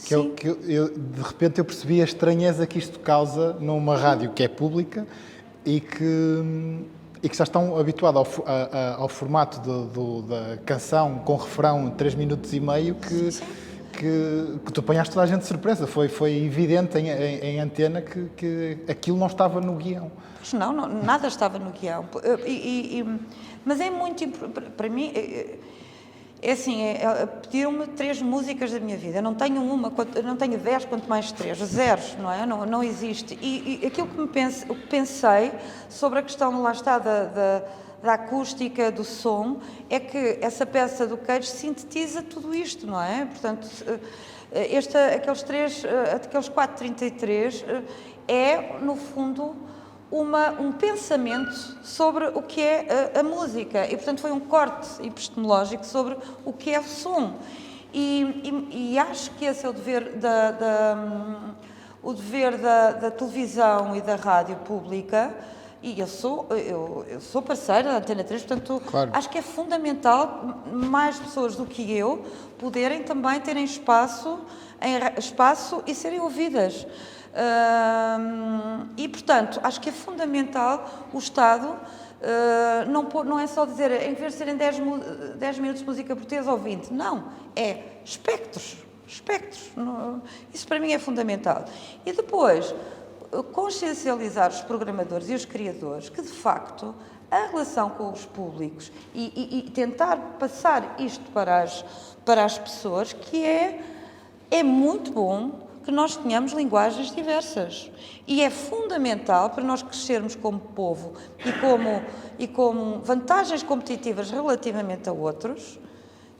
que de repente eu percebi a estranheza que isto causa numa rádio que é pública e que já estão habituados ao formato da canção com refrão 3 minutos e meio que tu apanhaste toda a gente de surpresa. Foi evidente em antena que aquilo não estava no guião. Não, nada estava no guião. Mas é muito... Para mim, é assim, pediram-me 3 músicas da minha vida. Eu não tenho uma, não tenho 10, quanto mais 3. Zeros, não é? Não existe. E aquilo que pensei sobre a questão, lá está, da acústica, do som, é que essa peça do Cage sintetiza tudo isto, não é? Portanto, aqueles 4:33 é, no fundo, um pensamento sobre o que é a música e, portanto, foi um corte epistemológico sobre o que é o som. E acho que esse é o dever da televisão e da rádio pública, e eu sou parceira da Antena 3, portanto, claro, acho que é fundamental mais pessoas do que eu poderem também terem espaço e serem ouvidas. E, portanto, acho que é fundamental o Estado não é só dizer, em vez de serem 10 minutos de música portuguesa ou 20, não, é espectros. Isso para mim é fundamental. E depois, consciencializar os programadores e os criadores que, de facto, a relação com os públicos e tentar passar isto para as pessoas, que é muito bom que nós tenhamos linguagens diversas. E é fundamental para nós crescermos como povo e como vantagens competitivas relativamente a outros,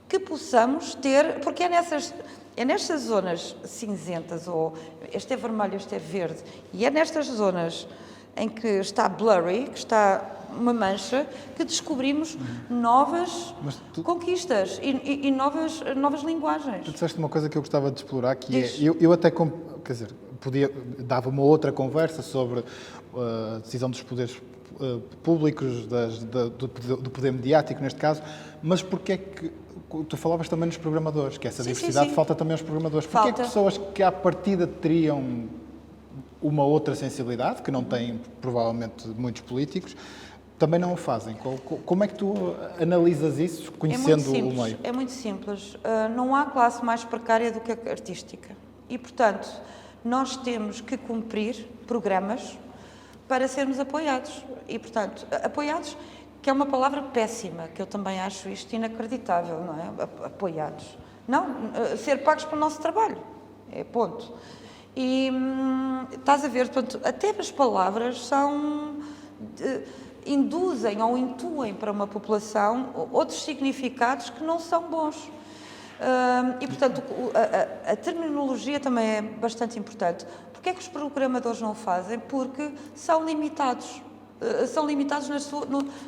que possamos ter, porque é nestas zonas cinzentas, ou este é vermelho, este é verde, e é nestas zonas em que está blurry, que está uma mancha, que descobrimos novas conquistas e novas linguagens. Tu disseste uma coisa que eu gostava de explorar, que eu até, quer dizer, dava uma outra conversa sobre a decisão dos poderes públicos, do poder mediático, neste caso, mas porque é que tu falavas também nos programadores, que essa diversidade falta também aos programadores. Porque é que pessoas que à partida teriam uma outra sensibilidade, que não têm provavelmente muitos políticos, também não o fazem? Como é que tu analisas isso, conhecendo o meio? É muito simples. Não há classe mais precária do que a artística. E, portanto, nós temos que cumprir programas para sermos apoiados. E, portanto, apoiados, que é uma palavra péssima, que eu também acho isto inacreditável, não é? Apoiados. Não, ser pagos pelo nosso trabalho. É ponto. E estás a ver, portanto, até as palavras induzem ou intuem para uma população outros significados que não são bons. E, portanto, a terminologia também é bastante importante. Porquê é que os programadores não o fazem? Porque são limitados. São limitados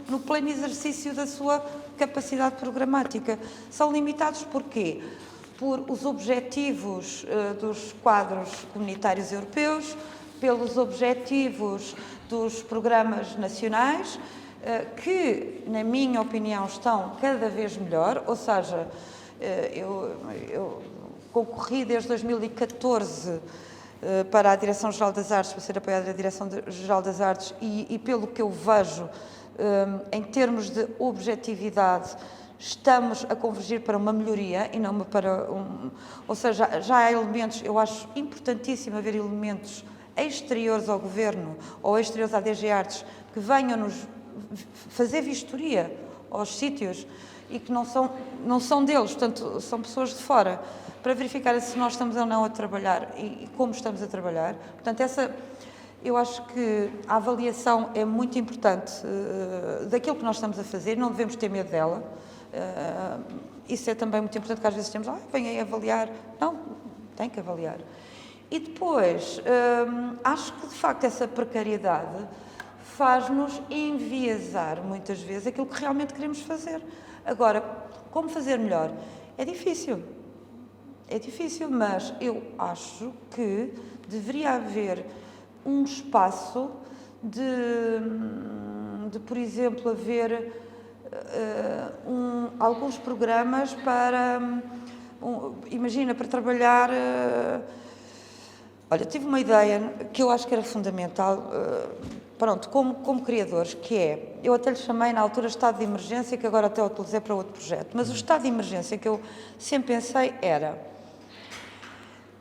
no pleno exercício da sua capacidade programática. São limitados porquê? Por os objetivos dos quadros comunitários europeus, pelos objetivos dos programas nacionais, que, na minha opinião, estão cada vez melhor, ou seja, eu concorri desde 2014 para a Direção-Geral das Artes, para ser apoiada da Direção-Geral das Artes, e pelo que eu vejo, em termos de objetividade, estamos a convergir para uma melhoria e não para ou seja, já há elementos, eu acho importantíssimo haver elementos exteriores ao Governo ou exteriores à DG Artes que venham-nos fazer vistoria aos sítios e que não são deles, portanto, são pessoas de fora, para verificar se nós estamos ou não a trabalhar e como estamos a trabalhar. Portanto, eu acho que a avaliação é muito importante daquilo que nós estamos a fazer, não devemos ter medo dela. Isso é também muito importante, que às vezes temos, vem aí avaliar. Não, tem que avaliar. E depois, acho que de facto essa precariedade faz-nos enviesar muitas vezes aquilo que realmente queremos fazer. Agora, como fazer melhor? É difícil, mas eu acho que deveria haver um espaço de por exemplo, haver alguns programas para, imagina, para trabalhar. Olha, tive uma ideia que eu acho que era fundamental, pronto, como criadores, que é, eu até lhe chamei na altura estado de emergência, que agora até o utilizei para outro projeto, mas o estado de emergência que eu sempre pensei era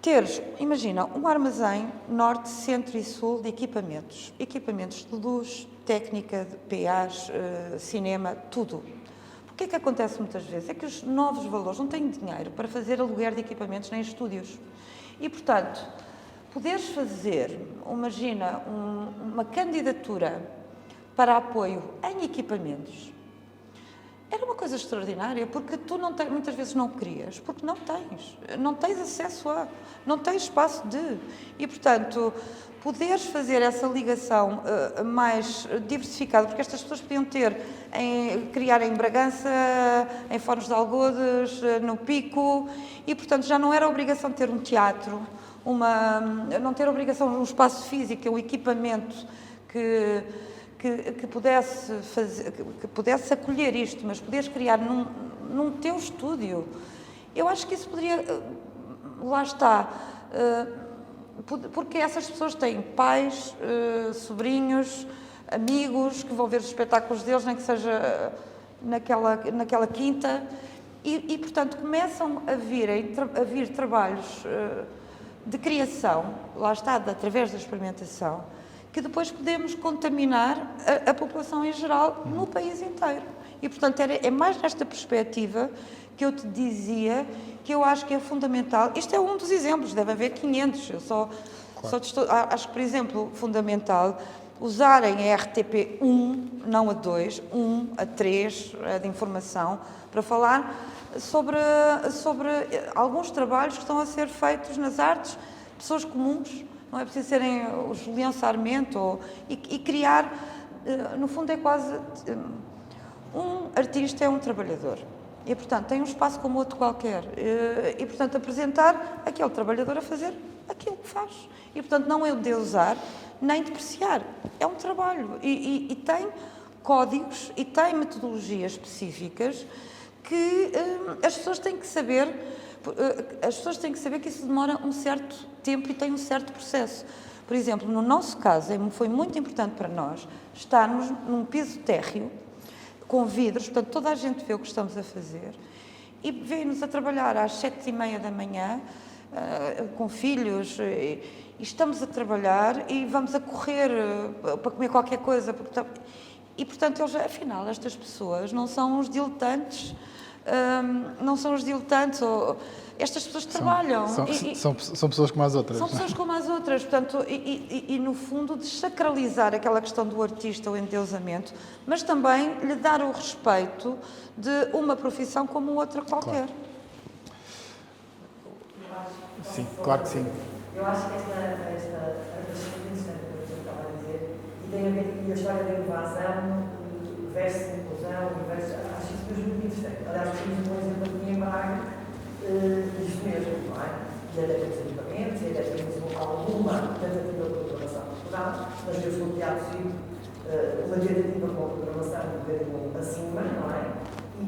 teres, imagina, um armazém norte, centro e sul de equipamentos de luz, técnica, de PAs, cinema, tudo. O que é que acontece muitas vezes? É que os novos valores não têm dinheiro para fazer aluguer de equipamentos nem estúdios. E, portanto, poderes fazer, imagina, uma candidatura para apoio em equipamentos Era uma coisa extraordinária, porque tu muitas vezes não querias, porque não tens acesso a, não tens espaço de. E, portanto, poderes fazer essa ligação mais diversificada, porque estas pessoas podiam criar em Bragança, em Fones de Algodes, no Pico, e, portanto, já não era obrigação de ter um teatro, não ter obrigação de um espaço físico, um equipamento que pudesse acolher isto, mas poderes criar num teu estúdio. Eu acho que isso poderia, lá está, porque essas pessoas têm pais, sobrinhos, amigos que vão ver os espetáculos deles, nem que seja naquela quinta, e portanto começam a vir trabalhos de criação, lá está, através da experimentação, que depois podemos contaminar a população em geral no país inteiro. E, portanto, é mais nesta perspectiva que eu te dizia que eu acho que é fundamental. Isto é um dos exemplos, deve haver 500. Acho que, por exemplo, fundamental usarem a RTP1, não a 2, a 3, a de informação, para falar sobre alguns trabalhos que estão a ser feitos nas artes, pessoas comuns. Não é preciso serem o Julião Sarmento e criar, no fundo é quase, um artista é um trabalhador e, portanto, tem um espaço como outro qualquer e, portanto, apresentar aquele trabalhador a fazer aquilo que faz e, portanto, não é o de usar nem depreciar, é um trabalho e tem códigos e tem metodologias específicas que as pessoas têm que saber. As pessoas têm que saber que isso demora um certo tempo e tem um certo processo. Por exemplo, no nosso caso, foi muito importante para nós estarmos num piso térreo, com vidros, portanto, toda a gente vê o que estamos a fazer, e vem-nos a trabalhar às 7h30 da manhã, com filhos, e estamos a trabalhar e vamos a correr para comer qualquer coisa. E, portanto, afinal, estas pessoas não são os diletantes. Estas pessoas trabalham. São pessoas como as outras. São pessoas como as outras, portanto, no fundo, desacralizar aquela questão do artista, o endeusamento, mas também lhe dar o respeito de uma profissão como outra qualquer. Claro. Sim, claro que sim. Eu acho que esta interessante que eu estava a dizer, e tem a ver com a história da invasão versus inclusão, acho isso mesmo muito interessante. Aliás, temos um exemplo aqui em Braga, isto mesmo, não é? E até temos equipamentos, e até temos alguma tentativa de programação cultural, mas vezes no Teatro Civil, uma tentativa com a programação um bocadinho acima, não é? E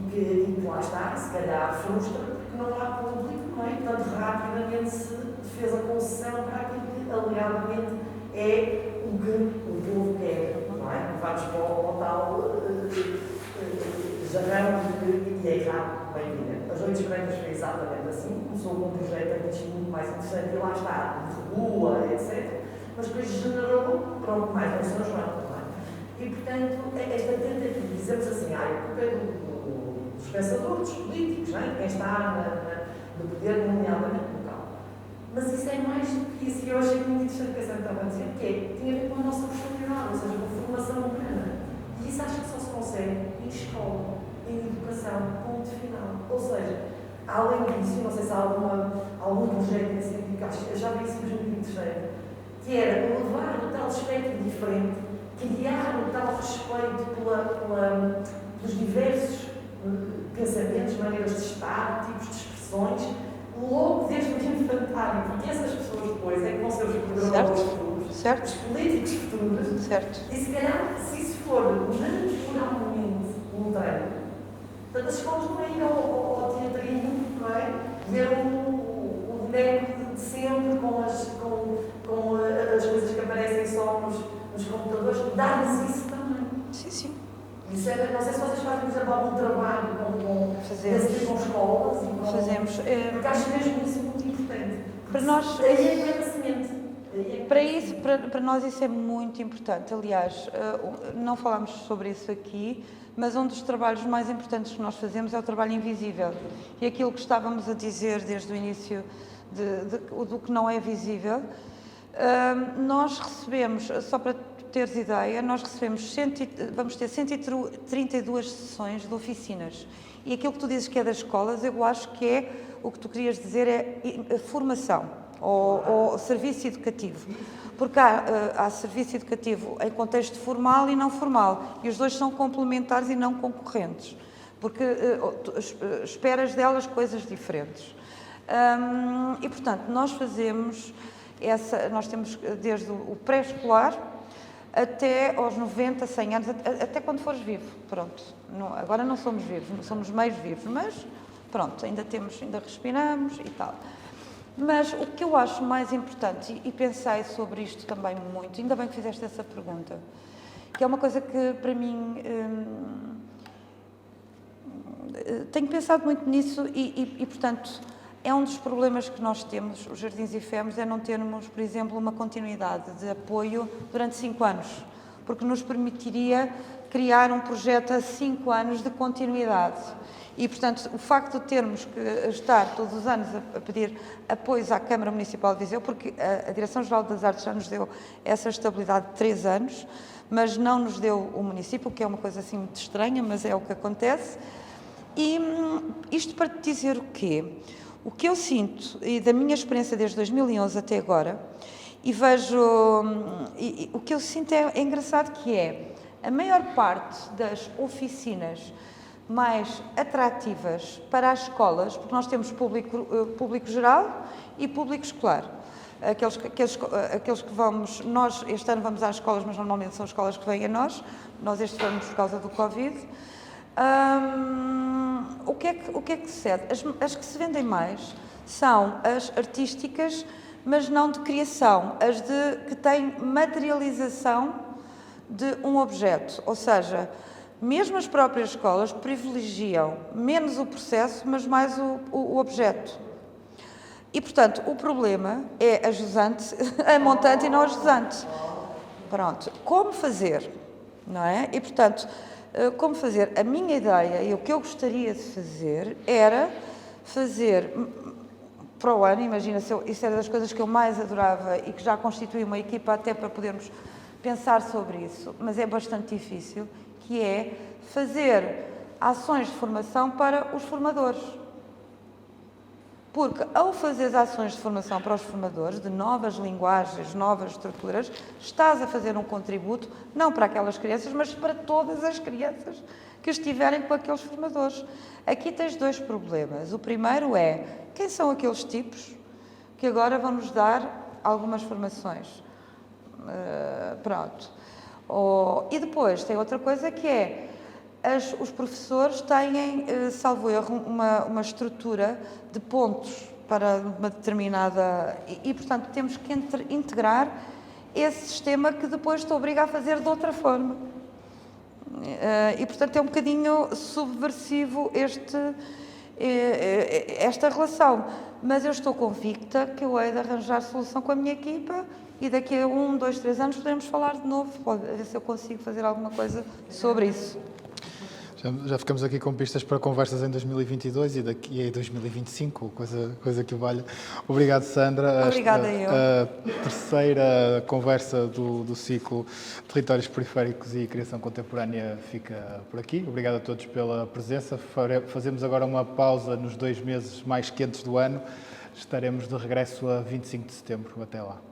que lá está, se calhar frustra, porque não há público, não é? Tanto rapidamente se fez a concessão para aquilo que alegadamente é o que o povo quer, não é? Vamos para o tal jarrão e é errado, bem evidente. As Noites Brancas foi exatamente assim, começou com um projeto muito mais interessante e lá está, de rua, etc. Mas depois generou, pronto, mais no São João, não é? E, portanto, esta tentativa, dizemos assim, a culpa é dos pensadores, dos políticos, não é? Quem está no poder, nomeadamente local. Mas isso é mais do que isso, e eu achei muito interessante que a Sandra estava a dizer, que tinha a ver com a nossa personalidade, ou seja, com a formação humana. E isso acho que só se consegue em escola, em educação, ponto final. Ou seja, além disso, não sei se há algum projeto nesse sentido, eu já vi isso muito interessante, que era levar o tal espectro diferente, criar o tal respeito pelos diversos pensamentos, maneiras de estar, tipos de expressões, logo desde o infantário, porque essas pessoas depois é que vão ser os programadores futuros, os políticos futuros, certo. E se calhar, se isso for naturalmente um treino, portanto, as escolas não é ir ao teatrinho, não é? Ver o boneco de sempre com as coisas que aparecem só nos computadores, dar-nos isso também. Sim, sim. Isso não sei se vocês fazem, por exemplo, algum trabalho com escolas e com... Fazemos. Porque acho mesmo isso muito importante. Para nós... Aí é que é a semente. Para nós isso é muito importante. Aliás, não falámos sobre isso aqui, mas um dos trabalhos mais importantes que nós fazemos é o trabalho invisível. E aquilo que estávamos a dizer desde o início do que não é visível, nós recebemos, só para teres ideia, nós recebemos, vamos ter 132 sessões de oficinas. E aquilo que tu dizes que é das escolas, eu acho que é, o que tu querias dizer é formação, ou serviço educativo. Porque há serviço educativo em contexto formal e não formal, e os dois são complementares e não concorrentes, porque esperas delas coisas diferentes. E, portanto, nós temos desde o pré-escolar até aos 90, 100 anos, até quando fores vivo, pronto. Agora não somos vivos, não somos meios vivos, mas pronto, ainda respiramos e tal. Mas o que eu acho mais importante, e pensei sobre isto também muito, ainda bem que fizeste essa pergunta, que é uma coisa que para mim tenho pensado muito nisso e portanto, é um dos problemas que nós temos, os Jardins IFEMS, é não termos, por exemplo, uma continuidade de apoio durante 5 anos, porque nos permitiria criar um projeto a 5 anos de continuidade. E, portanto, o facto de termos que estar todos os anos a pedir apoios à Câmara Municipal de Viseu, porque a Direção-Geral das Artes já nos deu essa estabilidade de 3 anos, mas não nos deu o município, que é uma coisa assim muito estranha, mas é o que acontece. E isto para te dizer o quê? O que eu sinto, e da minha experiência desde 2011 até agora, e vejo, o que eu sinto é engraçado, que é a maior parte das oficinas mais atrativas para as escolas, porque nós temos público geral e público escolar. Aqueles que vamos, nós este ano vamos às escolas, mas normalmente são escolas que vêm a nós este ano por causa do Covid. O que é que sucede? As que se vendem mais são as artísticas, mas não de criação, que têm materialização de um objeto, ou seja, mesmo as próprias escolas privilegiam menos o processo, mas mais o objeto. E, portanto, o problema é a montante e não a jusante. Pronto. Como fazer? Não é? E, portanto, como fazer? A minha ideia e o que eu gostaria de fazer era fazer para o ano, imagina, isso era das coisas que eu mais adorava e que já constituí uma equipa até para podermos pensar sobre isso, mas é bastante difícil, que é fazer ações de formação para os formadores. Porque ao fazer as ações de formação para os formadores, de novas linguagens, novas estruturas, estás a fazer um contributo, não para aquelas crianças, mas para todas as crianças que estiverem com aqueles formadores. Aqui tens 2 problemas. O primeiro é, quem são aqueles tipos que agora vão nos dar algumas formações? Pronto. E depois tem outra coisa que é, os professores têm, salvo erro, uma estrutura de pontos para uma determinada... E, portanto, temos que integrar esse sistema que depois te obriga a fazer de outra forma. E, portanto, é um bocadinho subversivo esta relação. Mas eu estou convicta que eu hei de arranjar solução com a minha equipa e daqui a 1, 2, 3 anos poderemos falar de novo. Pode ver se eu consigo fazer alguma coisa sobre isso. Já ficamos aqui com pistas para conversas em 2022 e daqui a 2025, coisa que valha. Obrigado, Sandra. Obrigada eu. A terceira conversa do ciclo Territórios Periféricos e Criação Contemporânea fica por aqui. Obrigado a todos pela presença. Fazemos agora uma pausa nos 2 meses mais quentes do ano. Estaremos de regresso a 25 de setembro. Até lá.